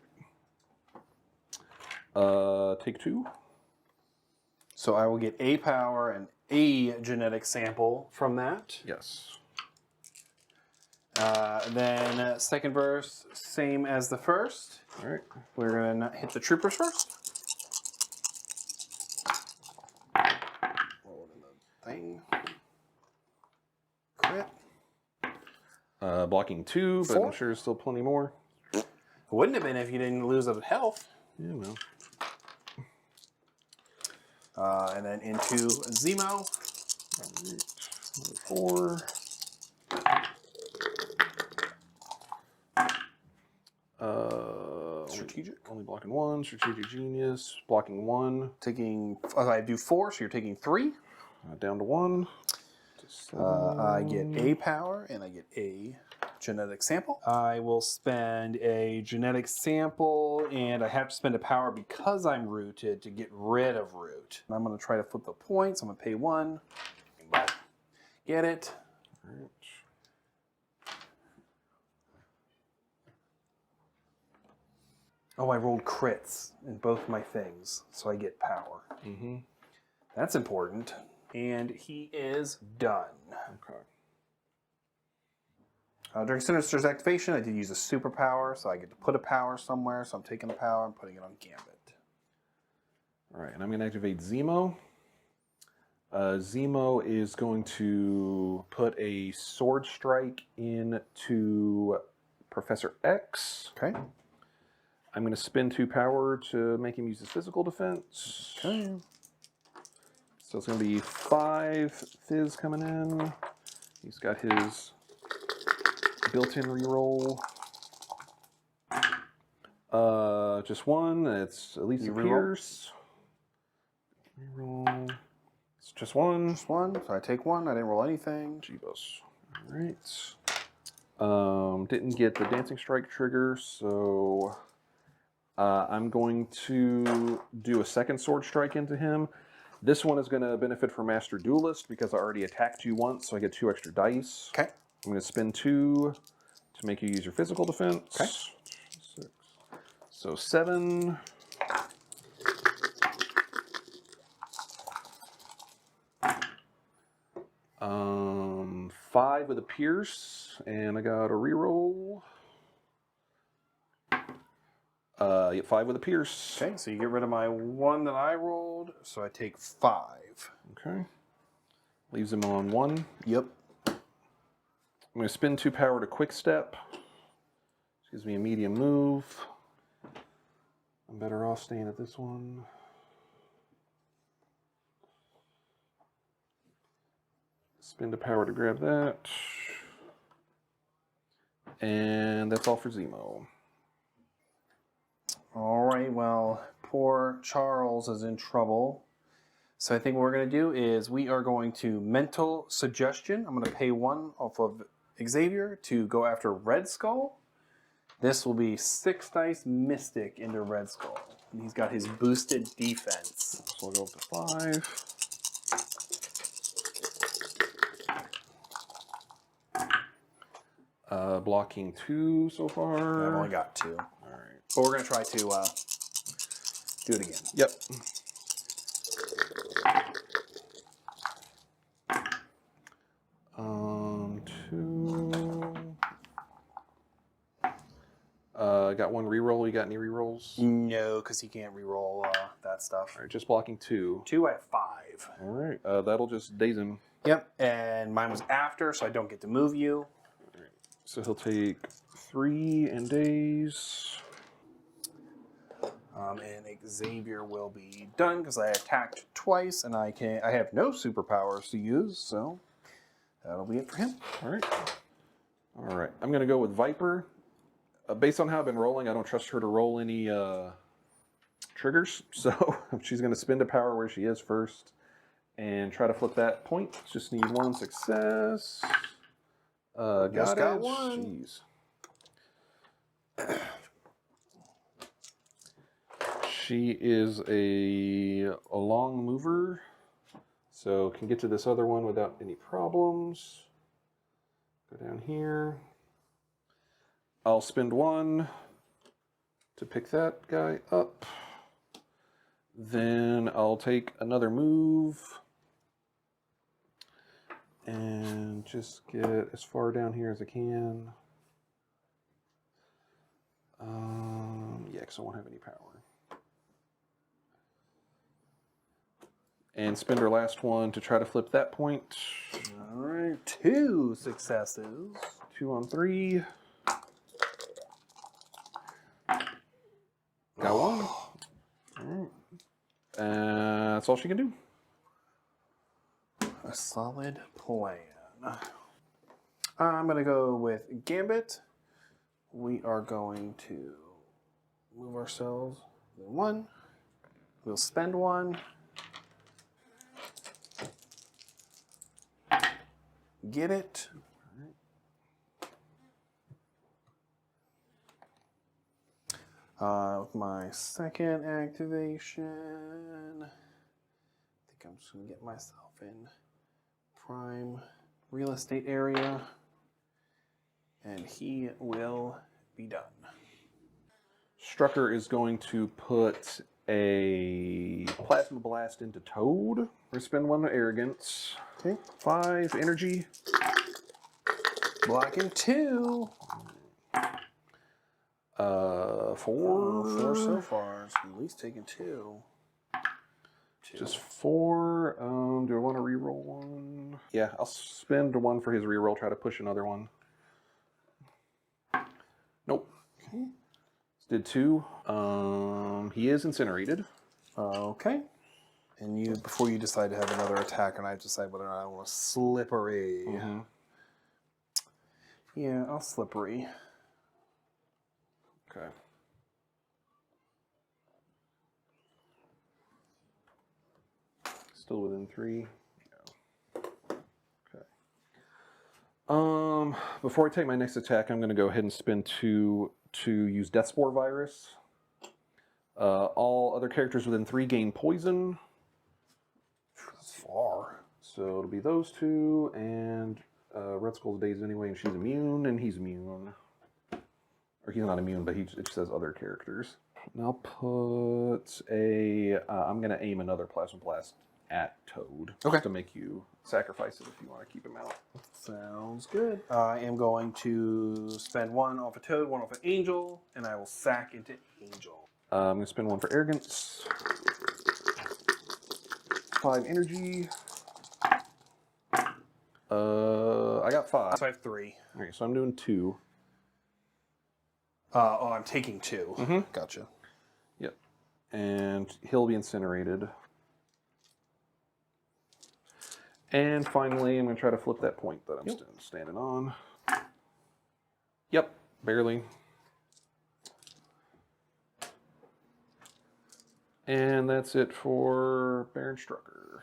Take 2. So I will get a power and a genetic sample from that. Yes. Then second verse, same as the first. Alright. We're going to hit the troopers first. Roll in the thing. Crit. Blocking 2, but 4. I'm sure there's still plenty more. It wouldn't have been if you didn't lose a health. Yeah, well. And then into Zemo. 4. Strategic. Only blocking 1. Strategic Genius. Blocking 1. Taking, I do 4, so you're taking 3. Down to 1. I get a power and I get a genetic sample. I will spend a genetic sample and I have to spend a power because I'm rooted to get rid of root. And I'm going to try to flip the points. I'm going to pay 1. Get it. Alright. Oh, I rolled crits in both my things, so I get power. Mm-hmm. That's important. And he is done. Okay. During Sinister's activation, I did use a superpower, so I get to put a power somewhere. So I'm taking the power and putting it on Gambit. All right, and I'm going to activate Zemo. Zemo is going to put a sword strike into Professor X. Okay. I'm going to spend 2 power to make him use his physical defense. Okay. So it's going to be 5 fizz coming in. He's got his built-in reroll. Just 1. It's at least You a reroll? pierce. Reroll. It's just 1. Just 1, so I take 1. I didn't roll anything. Jeebus. Alright. Didn't get the dancing strike trigger, so I'm going to do a second sword strike into him. This one is going to benefit from Master Duelist because I already attacked you once, so I get 2 extra dice. Okay. I'm going to spend 2 to make you use your physical defense. Okay. 6. So 7. Um, 5 with a pierce, and I got a reroll. Yeah, 5 with a pierce. Okay, so you get rid of my 1 that I rolled, so I take 5. Okay. Leaves him on 1. Yep. I'm going to spend 2 power to quick step. Which gives me a medium move. I'm better off staying at this one. Spend a power to grab that. And that's all for Zemo. All right, well, poor Charles is in trouble. So I think what we're going to do is we are going to mental suggestion. I'm going to pay 1 off of Xavier to go after Red Skull. This will be 6 dice Mystic into Red Skull. And he's got his boosted defense. So I'll go up to 5. Blocking 2 so far. I've only got 2. All right. But we're going to try to do it again. Yep. Got one reroll. You got any rerolls? No, because he can't reroll that stuff. All right, just blocking 2. 2, I have 5. All right, that'll just daze him. Yep, and mine was after, so I don't get to move you. All right, so he'll take 3 and daze. And Xavier will be done because I attacked twice, and I have no superpowers to use, so that'll be it for him. All right. All right, I'm gonna go with Viper. Based on how I've been rolling, I don't trust her to roll any triggers, so she's gonna spend a power where she is first and try to flip that point. Just need 1 success. Just got it. 1. Jeez. She is a long mover, so can get to this other one without any problems. Go down here. I'll spend 1 to pick that guy up. Then I'll take another move and just get as far down here as I can. Yeah, because I won't have any power. And spend her last 1 to try to flip that point. All right, 2 successes. 2 on 3. Got 1. All right. That's all she can do. A solid plan. I'm going to go with Gambit. We are going to move ourselves 1. We'll spend 1. Get it. With my second activation, I think I'm just going to get myself in prime real estate area, and he will be done. Strucker is going to put a Plasma Blast into Toad. We're spend 1 to Arrogance. Okay. 5 energy. Blocking 2. 4. 4 so far, so at least taking 2. Just 4. Do I want to reroll 1? Yeah, I'll spend 1 for his reroll. Try to push another one. Nope. Okay. Did 2. He is incinerated. Okay. And you, before you decide to have another attack, and I decide whether or not I want to slippery. Mm-hmm. Yeah, I'll slippery. Okay. Still within 3. No. Okay. Before I take my next attack, I'm going to go ahead and spend 2 to use Death Spore Virus. All other characters within 3 gain poison. That's far. So it'll be those 2, and Red Skull's dazed anyway, and she's immune, and he's immune. Or he's not immune, but it says other characters. And I'll put a... I'm going to aim another Plasma Blast at Toad. Okay. Just to make you sacrifice it if you want to keep him out. Sounds good. I am going to spend 1 off a Toad, 1 off an Angel, and I will sack into Angel. I'm going to spend 1 for Arrogance. 5 energy. I got 5. So I have 3. Okay, so I'm doing 2. I'm taking 2. Mm-hmm. Gotcha. Yep. And he'll be incinerated. And finally, I'm going to try to flip that point that I'm standing on. Yep, barely. And that's it for Baron Strucker.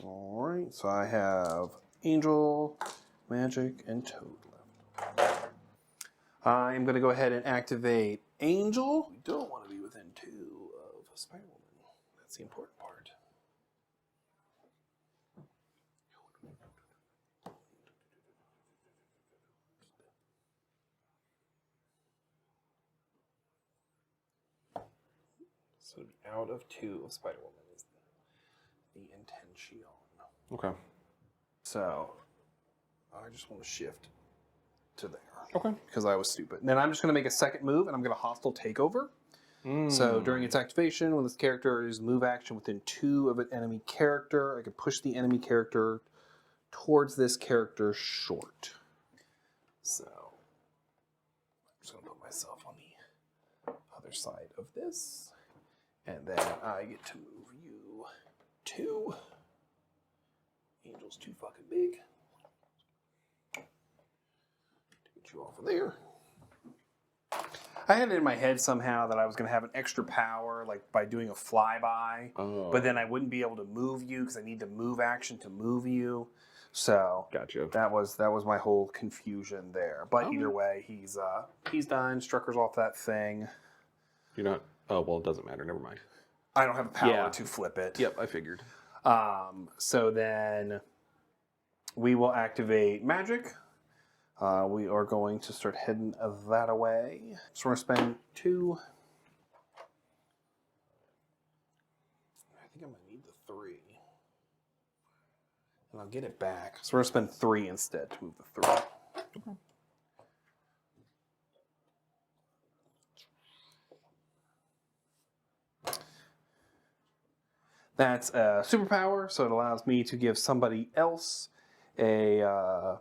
All right, so I have Angel, Magic, and Toad left. I'm going to go ahead and activate Angel. We don't want to be within 2 of Spider-Woman. That's the important part. So to be out of 2 of Spider-Woman is the intention. Okay. So I just want to shift to there. Okay. Because I was stupid. And then I'm just going to make a second move, and I'm going to hostile takeover. So during its activation, when this character is move action within 2 of an enemy character, I can push the enemy character towards this character short. So I'm just going to put myself on the other side of this. And then I get to move you 2. Angel's too fucking big. Get you off of there. I had it in my head somehow that I was going to have an extra power, like by doing a flyby, but then I wouldn't be able to move you because I need to move action to move you. So Gotcha. that was my whole confusion there. But either way, he's done. Strucker's off that thing. You're not. Oh well, it doesn't matter. Never mind. I don't have a power to flip it. Yep, I figured. So then we will activate magic. We are going to start heading that away. So we're going to spend 2. I think I might need the 3. And I'll get it back. So we're going to spend 3 instead to move the 3. Okay. That's a superpower, so it allows me to give somebody else a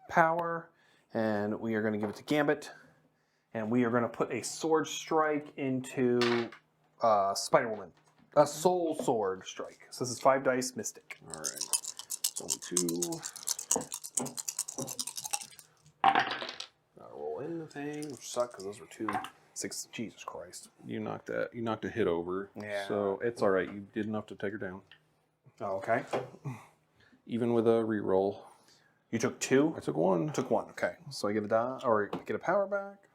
power. And we are going to give it to Gambit. And we are going to put a sword strike into Spider-Woman. A soul sword strike. So this is 5 dice Mystic. All right. It's only 2. Gotta roll in the thing, which sucks because those were 2. 6. Jesus Christ. You knocked a hit over. Yeah. So it's all right. You did enough to take her down. Oh, okay. Even with a reroll. You took 2? I took 1. Took 1. Okay. So I get a die, or get a power back.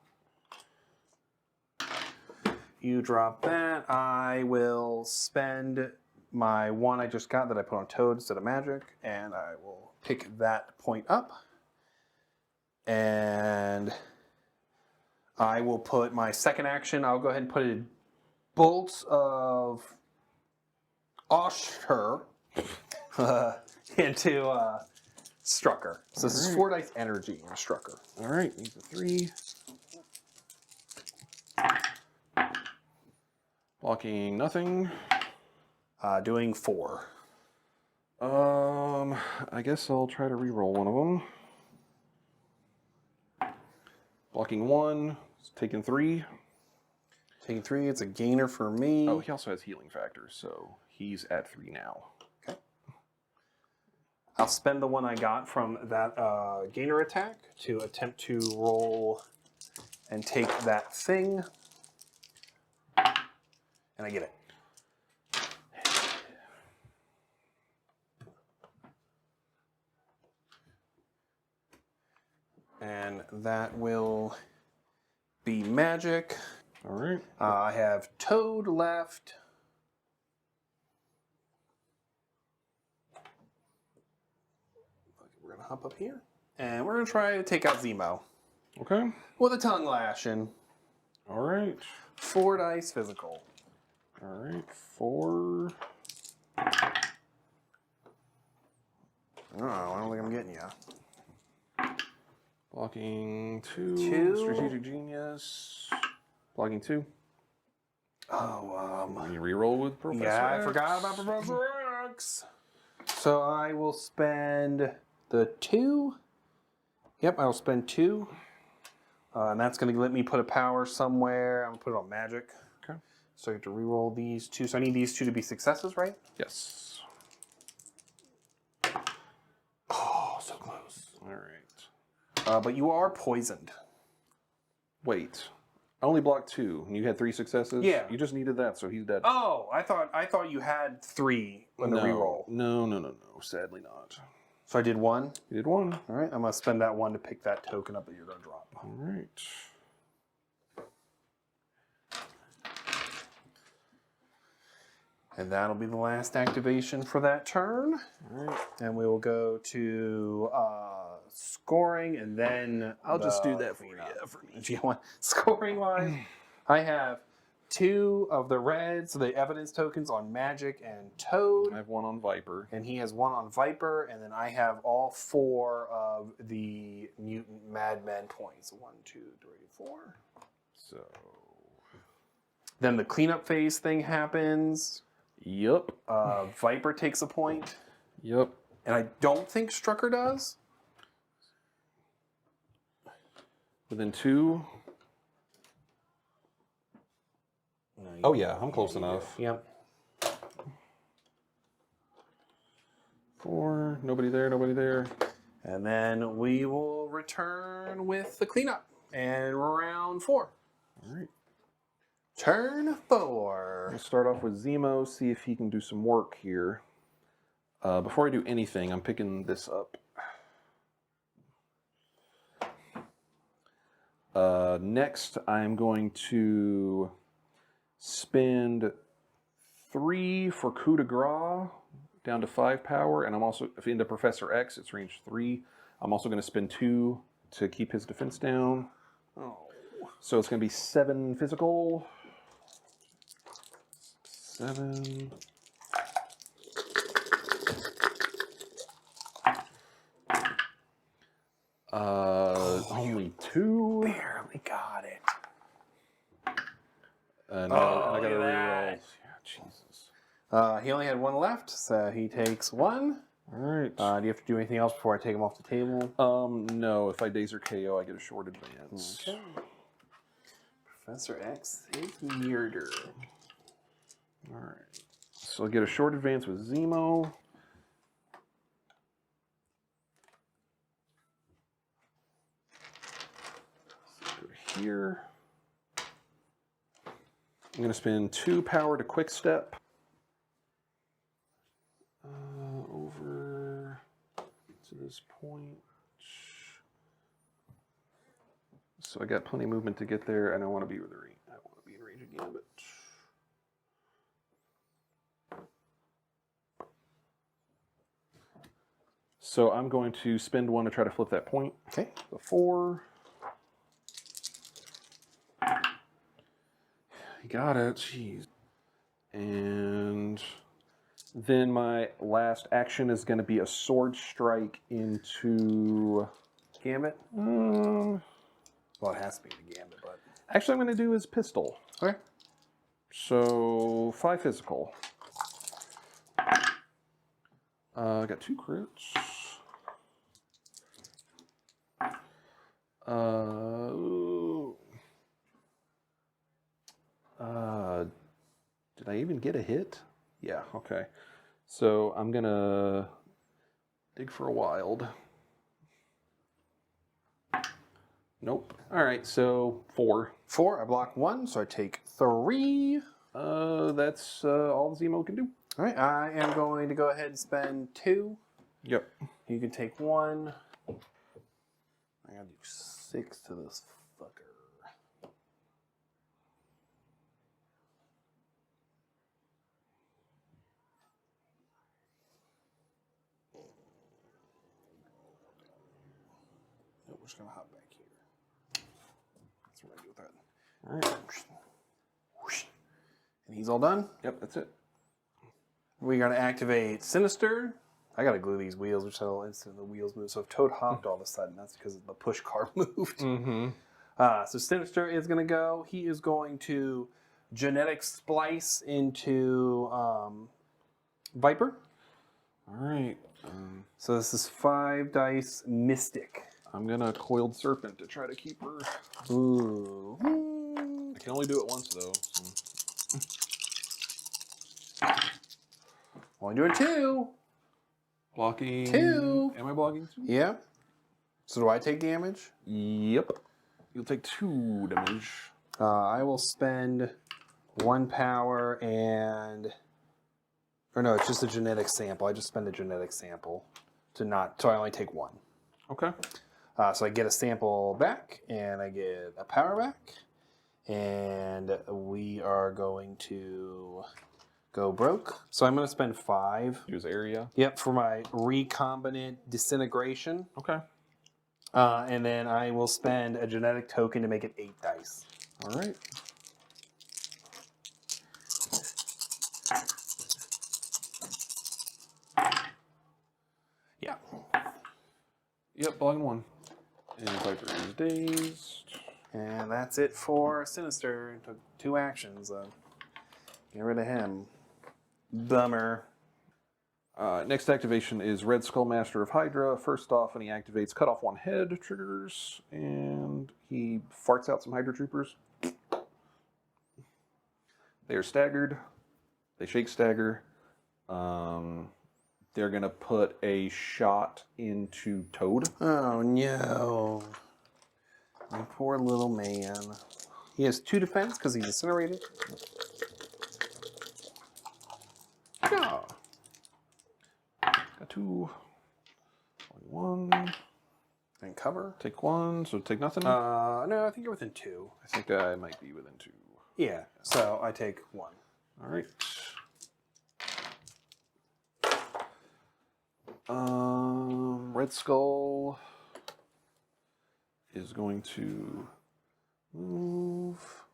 You drop that. I will spend my 1 I just got that I put on Toad instead of magic, and I will pick that point up. And I will put my second action. I'll go ahead and put a bolts of Osher into Strucker. So this is 4 dice energy in Strucker. All right. Need the 3. Blocking nothing. Doing 4. I guess I'll try to reroll one of them. Blocking 1. Taking 3. Taking 3. It's a gainer for me. Oh, he also has healing factors, so he's at 3 now. Okay. I'll spend the 1 I got from that gainer attack to attempt to roll and take that thing. And I get it. And that will be magic. All right. I have Toad left. We're going to hop up here. And we're going to try to take out Zemo. Okay. With a tongue lashing. All right. 4 dice physical. All right. 4. Oh, I don't think I'm getting you. Blocking 2. 2. Strategic Genius. Blocking 2. Oh, You reroll with Professor yeah, X. I forgot about Professor X. So I will spend the 2. Yep, I will spend 2. And that's going to let me put a power somewhere. I'm going to put it on magic. Okay. So I have to reroll these 2. So I need these 2 to be successes, right? Yes. Oh, so close. All right. But you are poisoned. Wait. I only blocked 2, and you had 3 successes? Yeah. You just needed that, so he's dead. Oh, I thought you had 3 on the reroll. No. Sadly not. So I did 1. You did 1. All right, I'm going to spend that 1 to pick that token up that you're going to drop. All right. And that'll be the last activation for that turn. All right. And we will go to scoring, and then I'll just do that for you. If you want scoring wise, I have 2 of the reds, the evidence tokens on Magic and Toad. I have 1 on Viper. And he has 1 on Viper, and then I have all 4 of the Mutant Madmen points. 1, 2, 3, 4. So. Then the cleanup phase thing happens. Yep. Viper takes a point. Yep. And I don't think Strucker does. Within 2. No, Oh yeah, I'm close enough. Yep. 4. Nobody there. Nobody there. And then we will return with the cleanup. And round 4. All right. Turn 4. We'll start off with Zemo, see if he can do some work here. Before I do anything, I'm picking this up. Next, I'm going to spend 3 for coup de grace, down to 5 power, and I'm also, if into Professor X, it's range 3. I'm also going to spend 2 to keep his defense down. Oh. So it's going to be 7 physical. 7. Only 2. Barely got it. And Oh, I got to look at reroll. that. Yeah, Jesus. He only had 1 left, so he takes 1. All right. Do you have to do anything else before I take him off the table? No. If I daze or KO, I get a short advance. Okay. Professor X is weirder. All right. So I get a short advance with Zemo. So go here. I'm going to spend 2 power to quick step. Over to this point. So I got plenty of movement to get there, and I want to be with the range. I want to be in range again, but. So I'm going to spend 1 to try to flip that point. Okay. The 4. You got it. Jeez. And then my last action is going to be a sword strike into Gambit? Well, Well, it has to be the Gambit, but... actually, I'm going to do his pistol. Okay. So 5 physical. I got 2 crits. Did I even get a hit? Yeah, okay. So I'm gonna dig for a wild. Nope. All right, so 4. 4, I block 1, so I take 3. That's all Zemo can do. All right, I am going to go ahead and spend 2. Yep. You can take 1. I gotta do 6 to this fucker. Nope, we're just gonna hop back here. That's what I do with that. All right. And he's all done. Yep, that's it. We're gonna activate Sinister. I gotta glue these wheels, which will instantly the wheels move. So if Toad hopped all of a sudden, that's because the push card moved. Mm-hmm. So Sinister is gonna go. He is going to genetic splice into Viper. All right. So this is 5 dice Mystic. I'm gonna Coiled Serpent to try to keep her. Ooh. I can only do it once though. So. Only doing 2. Blocking. 2. Am I blocking 2? Yeah. So do I take damage? Yep. You'll take 2 damage. I will spend 1 power and... Or no, it's just a genetic sample. I just spend a genetic sample to not... So I only take 1. Okay. So I get a sample back, and I get a power back. And we are going to go broke. So I'm going to spend 5. Use area. Yep, for my recombinant disintegration. Okay. And then I will spend a genetic token to make it 8 dice. All right. Yeah. Yep, blocking 1. And Viper is dazed. And that's it for Sinister. It took 2 actions. Get rid of him. Bummer. Next activation is Red Skull, Master of Hydra. First off, when he activates, cut off 1 head triggers, and he farts out some Hydra troopers. They are staggered. They shake stagger. They're going to put a shot into Toad. Oh no. My poor little man. He has 2 defense because he's incinerated. Yeah. Got 2. 1. And cover. Take 1, so take nothing. No, I think you're within 2. I think I might be within 2. Yeah, so I take 1. All right. Red Skull is going to move.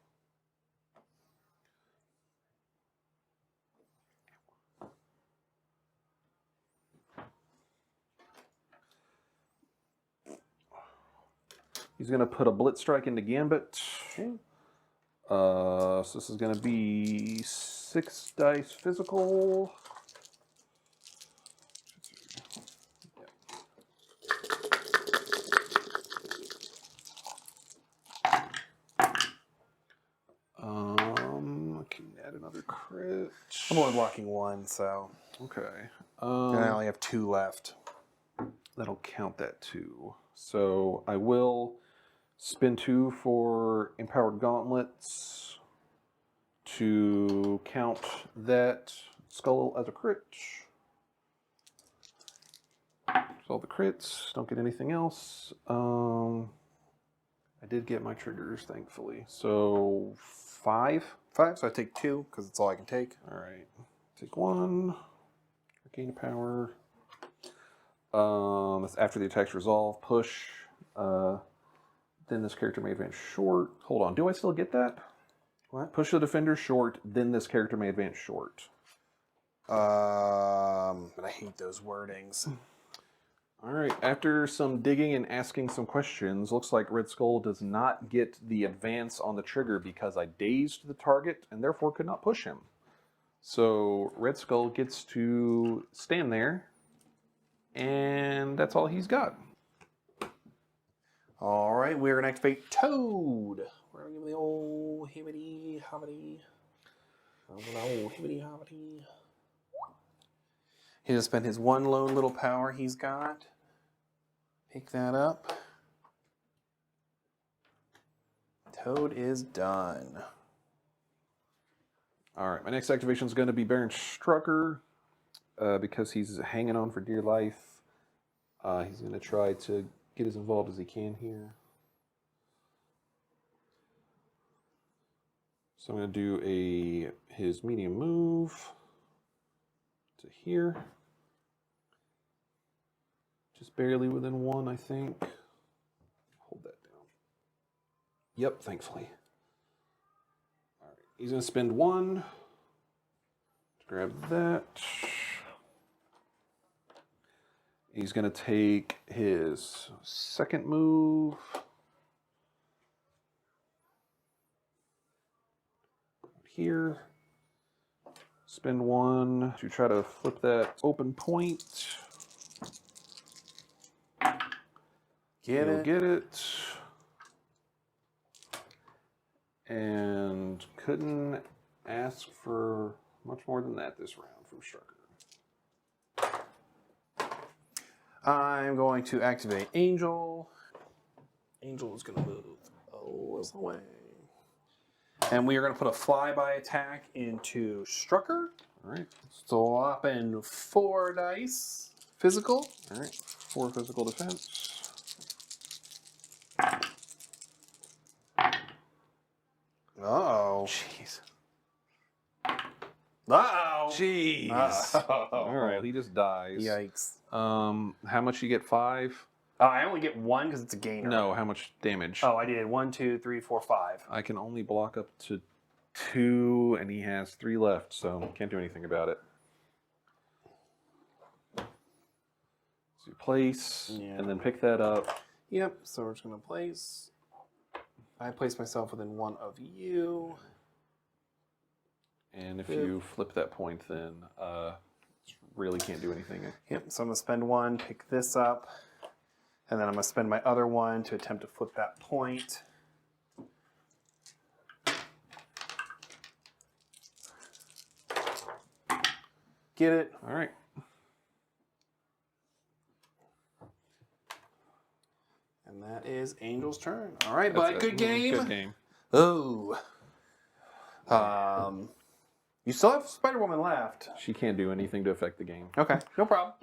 He's going to put a Blitz Strike into Gambit. Okay. So this is going to be 6 dice physical. I can add another crit. I'm only blocking 1, so. Okay. And I only have 2 left. That'll count that too. So I will spin 2 for Empowered Gauntlets to count that skull as a crit. So all the crits, don't get anything else. I did get my triggers, thankfully. So 5. 5, so I take 2 because it's all I can take. All right. Take 1. Gain power. That's after the attack's resolve. Push. Then this character may advance short. Hold on. Do I still get that? What? Push the defender short. Then this character may advance short. But I hate those wordings. All right. After some digging and asking some questions, looks like Red Skull does not get the advance on the trigger because I dazed the target and therefore could not push him. So Red Skull gets to stand there, and that's all he's got. All right, we're gonna activate Toad. We're gonna give him the old hibbity hobbity. Old hibbity hobbity. He'll spend his 1 lone little power he's got. Pick that up. Toad is done. All right, my next activation is going to be Baron Strucker because he's hanging on for dear life. He's going to try to get as involved as he can here. So I'm going to do his medium move to here. Just barely within 1, I think. Hold that down. Yep, thankfully. All right, he's going to spend 1. Grab that. He's going to take his second move. Here. Spend 1 to try to flip that open point. Get it. And couldn't ask for much more than that this round from Strucker. I'm going to activate Angel. Angel is going to move away. And we are going to put a flyby attack into Strucker. All right. Swapping 4 dice. Physical. All right. 4 physical defense. Uh-oh. Jeez. Uh-oh. Jeez. Uh-oh. All right. He just dies. Yikes. How much you get? 5? I only get 1 because it's a gainer. No. How much damage? Oh, I did 1, 2, 3, 4, 5. I can only block up to 2, and he has 3 left, so can't do anything about it. So you place, and then pick that up. Yep, so we're just going to place. I place myself within 1 of you. And if you flip that point, then really can't do anything. Yep, so I'm going to spend 1, pick this up, and then I'm going to spend my other 1 to attempt to flip that point. Get it? All right. And that is Angel's turn. All right, bud. Good game. Good game. Oh. You still have Spider-Woman left. She can't do anything to affect the game. Okay, no problem.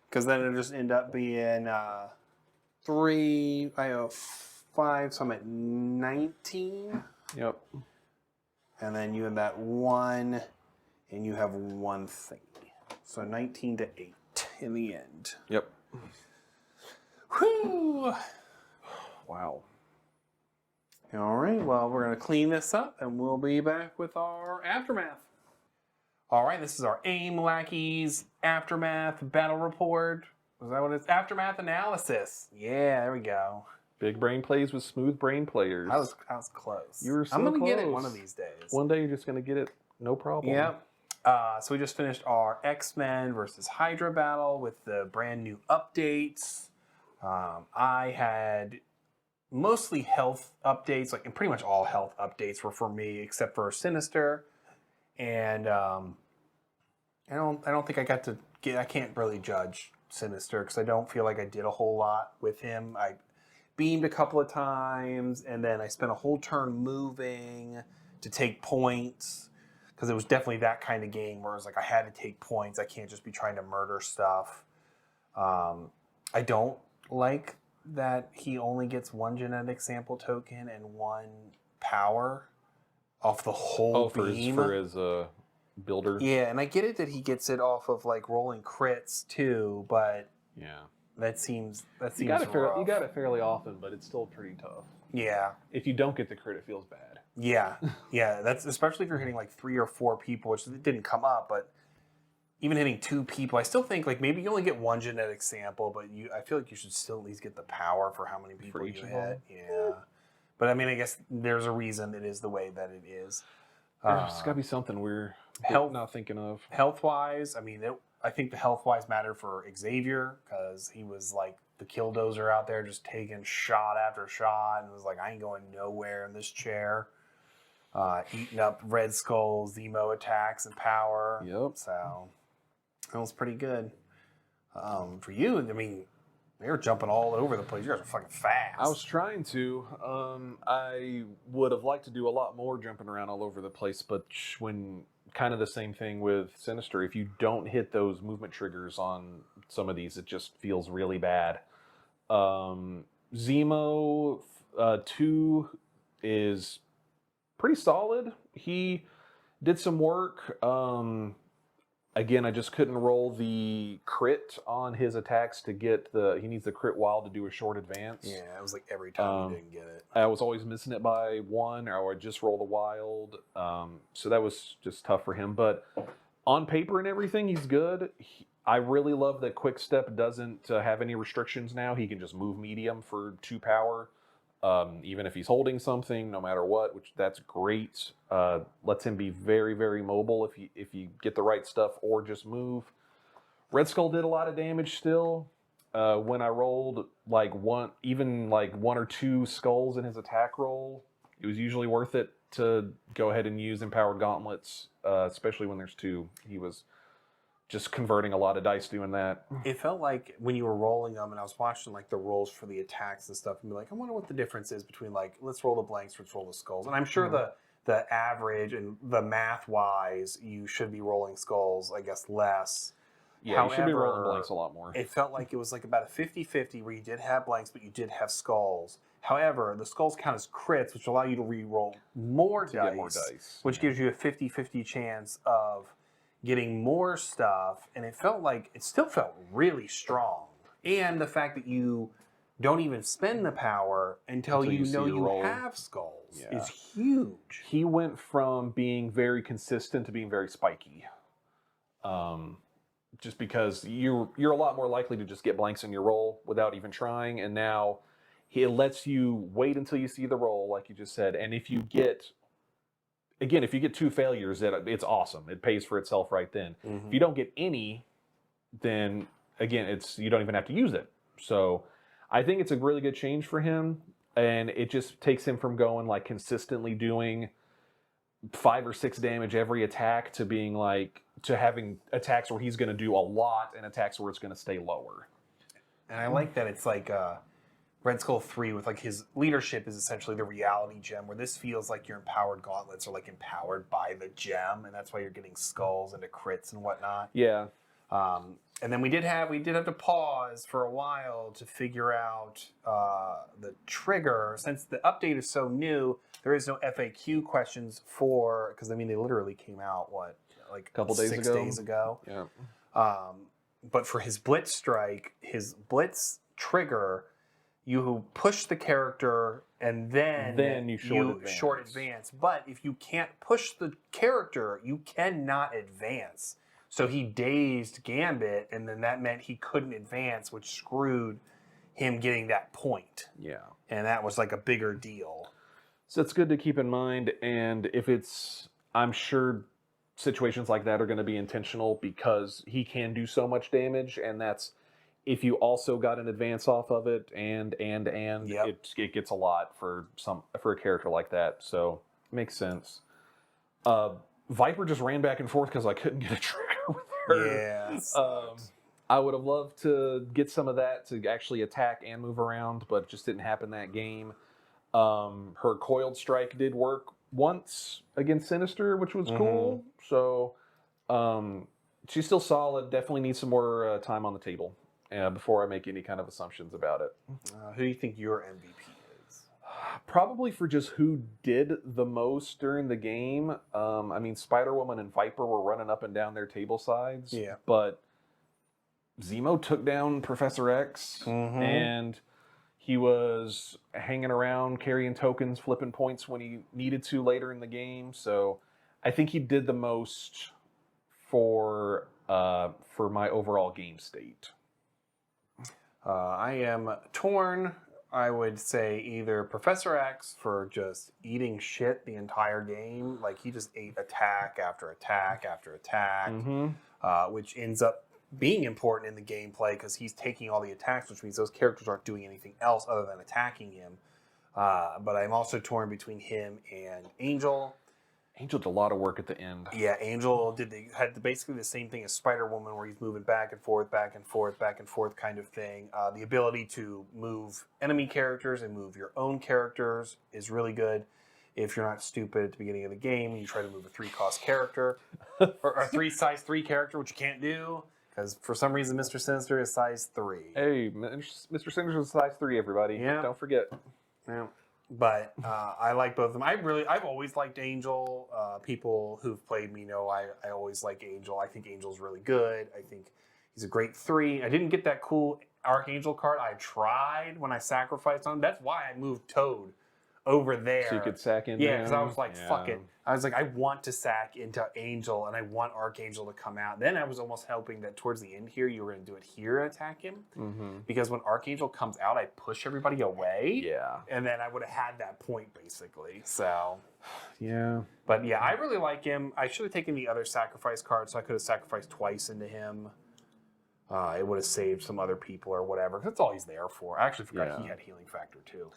Because then it'll just end up being 3, I have 5, so I'm at 19. Yep. And then you have that 1, and you have 1 thing. So 19 to 8 in the end. Yep. Whew. Wow. All right, well, we're going to clean this up, and we'll be back with our Aftermath. All right, this is our AIM Lackeys Aftermath Battle Report. Was that what it's? Aftermath Analysis. Yeah, there we go. Big brain plays with smooth brain players. I was close. You were so I'm going to get it close. one of these days. One day you're just going to get it, no problem. Yep. So we just finished our Xmen versus Hydra battle with the brand new updates. I had mostly health updates, and pretty much all health updates were for me, except for Sinister. And I don't think I got to get. I can't really judge Sinister because I don't feel like I did a whole lot with him. I beamed a couple of times, and then I spent a whole turn moving to take points because it was definitely that kind of game where it was like I had to take points. I can't just be trying to murder stuff. I don't like that he only gets 1 genetic sample token and 1 power off the whole beam. For his builder. Yeah, and I get it that he gets it off of rolling crits too, but Yeah. that seems You got it fairly often, but it's still pretty tough. Yeah. If you don't get the crit, it feels bad. Yeah. Yeah, that's especially if you're hitting 3 or 4 people, which didn't come up, but even hitting 2 people, I still think maybe you only get 1 genetic sample, but I feel like you should still at least get the power for how many people you hit. Yeah. But I mean, I guess there's a reason it is the way that it is. There's got to be something we're not thinking of. Health-wise, I mean, I think the health-wise mattered for Xavier because he was the killdozer out there just taking shot after shot and was like, I ain't going nowhere in this chair. Eating up Red Skull's Zemo attacks and power. Yep. So that was pretty good. For you, I mean, they were jumping all over the place. You guys are fucking fast. I was trying to. I would have liked to do a lot more jumping around all over the place, but when kind of the same thing with Sinister, if you don't hit those movement triggers on some of these, it just feels really bad. Zemo 2 is pretty solid. He did some work. Again, I just couldn't roll the crit on his attacks to get he needs the crit wild to do a short advance. Yeah, it was every time you didn't get it. I was always missing it by 1, or I would just roll the wild. So that was just tough for him. But on paper and everything, he's good. I really love that Quick Step doesn't have any restrictions now. He can just move medium for 2 power. Even if he's holding something, no matter what, which that's great. Lets him be very, very mobile if you get the right stuff or just move. Red Skull did a lot of damage still. When I rolled 1 or 2 skulls in his attack roll, it was usually worth it to go ahead and use Empowered Gauntlets, especially when there's 2. He was just converting a lot of dice doing that. It felt like when you were rolling them, and I was watching the rolls for the attacks and stuff, and be like, I wonder what the difference is between let's roll the blanks, let's roll the skulls. And I'm sure the average and the math wise, you should be rolling skulls, I guess, less. Yeah, However, you should be rolling blanks a lot more. It felt like it was about a 50-50 where you did have blanks, but you did have skulls. However, the skulls count as crits, which allow you to re-roll more dice, which gives you a 50-50 chance of getting more stuff, and it still felt really strong. And the fact that you don't even spend the power until you see know your you roll. have skulls Yeah. is huge. He went from being very consistent to being very spiky. Just because you're a lot more likely to just get blanks in your roll without even trying, and now it lets you wait until you see the roll, like you just said, and if you get 2 failures, it's awesome. It pays for itself right then. If you don't get any, then again, you don't even have to use it. So I think it's a really good change for him, and it just takes him from going like consistently doing 5 or 6 damage every attack to being like to having attacks where he's going to do a lot and attacks where it's going to stay lower. And I like that it's like Red Skull 3 with like his leadership is essentially the reality gem, where this feels like your empowered gauntlets are like empowered by the gem, and that's why you're getting skulls into crits and whatnot. Yeah. And then we did have to pause for a while to figure out the trigger. Since the update is so new, there is no FAQ questions because I mean they literally came out like a couple days 6 ago. days ago. Yeah. But for his blitz strike, his blitz trigger, you push the character and then you short advance. But if you can't push the character, you cannot advance. So he dazed Gambit, and then that meant he couldn't advance, which screwed him getting that point. Yeah. And that was like a bigger deal. So it's good to keep in mind, and I'm sure situations like that are going to be intentional because he can do so much damage, and that's if you also got an advance off of it, and Yep. it gets a lot for a character like that. So it makes sense. Viper just ran back and forth because I couldn't get a trigger with her. Yeah. I would have loved to get some of that to actually attack and move around, but it just didn't happen that game. Her coiled strike did work once against Sinister, which was cool. So she's still solid. Definitely needs some more time on the table before I make any kind of assumptions about it. Who do you think your MVP is? Probably for just who did the most during the game. I mean, Spider-Woman and Viper were running up and down their table sides. Yeah. But Zemo took down Professor X, and he was hanging around, carrying tokens, flipping points when he needed to later in the game. So I think he did the most for my overall game state. I am torn. I would say either Professor X for just eating shit the entire game. Like he just ate attack after attack after attack, which ends up being important in the gameplay because he's taking all the attacks, which means those characters aren't doing anything else other than attacking him. But I'm also torn between him and Angel. Angel did a lot of work at the end. Yeah, Angel had basically the same thing as Spider-Woman, where he's moving back and forth, back and forth, back and forth kind of thing. The ability to move enemy characters and move your own characters is really good. If you're not stupid at the beginning of the game, you try to move a 3-cost character or a size 3 character, which you can't do because for some reason Mr. Sinister is size 3. Hey, Mr. Sinister is size 3, everybody. Yeah. Don't forget. Yeah. But I like both of them. I've always liked Angel. People who've played me know I always like Angel. I think Angel's really good. I think he's a great 3. I didn't get that cool Archangel card. I tried when I sacrificed on him. That's why I moved Toad over there. So you could sack in. Yeah, because I was like, fuck it. I was like, I want to sack into Angel, and I want Archangel to come out. Then I was almost hoping that towards the end here, you were going to do it here and attack him. Because when Archangel comes out, I push everybody away. Yeah. And then I would have had that point, basically. So, yeah. But yeah, I really like him. I should have taken the other sacrifice card, so I could have sacrificed twice into him. It would have saved some other people or whatever. That's all he's there for. I actually forgot he had healing factor, too.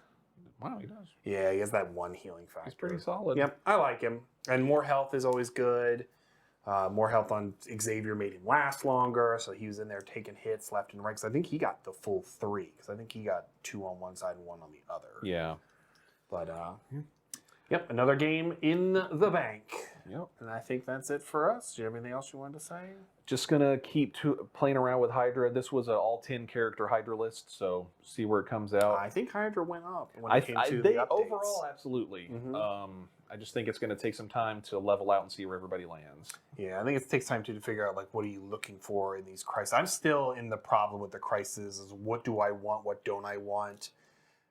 Wow, he does. Yeah, he has that 1 healing factor. He's pretty solid. Yep, I like him. And more health is always good. More health on Xavier made him last longer, so he was in there taking hits left and right. Because I think he got the full 3. Because I think he got 2 on one side and 1 on the other. Yeah. But, yep, another game in the bank. Yep. And I think that's it for us. Do you have anything else you wanted to say? Just gonna keep playing around with Hydra. This was an all 10 character Hydra list, so see where it comes out. I think Hydra went up when it came to they the updates. overall absolutely. I just think it's going to take some time to level out and see where everybody lands. Yeah, I think it takes time to figure out, like, what are you looking for in these crises. I'm still in the problem with the crises is what do I want, what don't I want.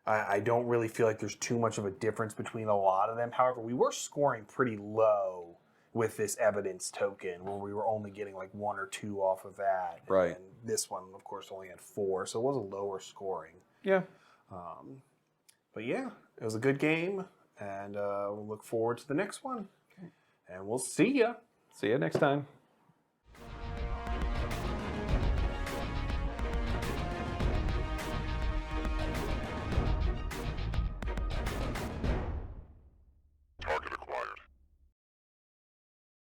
I don't really feel like there's too much of a difference between a lot of them. However, we were scoring pretty low with this evidence token where we were only getting like 1 or 2 off of that. Right. And this one, of course, only had 4, so it was a lower scoring. Yeah. But yeah, it was a good game, and we'll look forward to the next one. And we'll see ya. See you next time.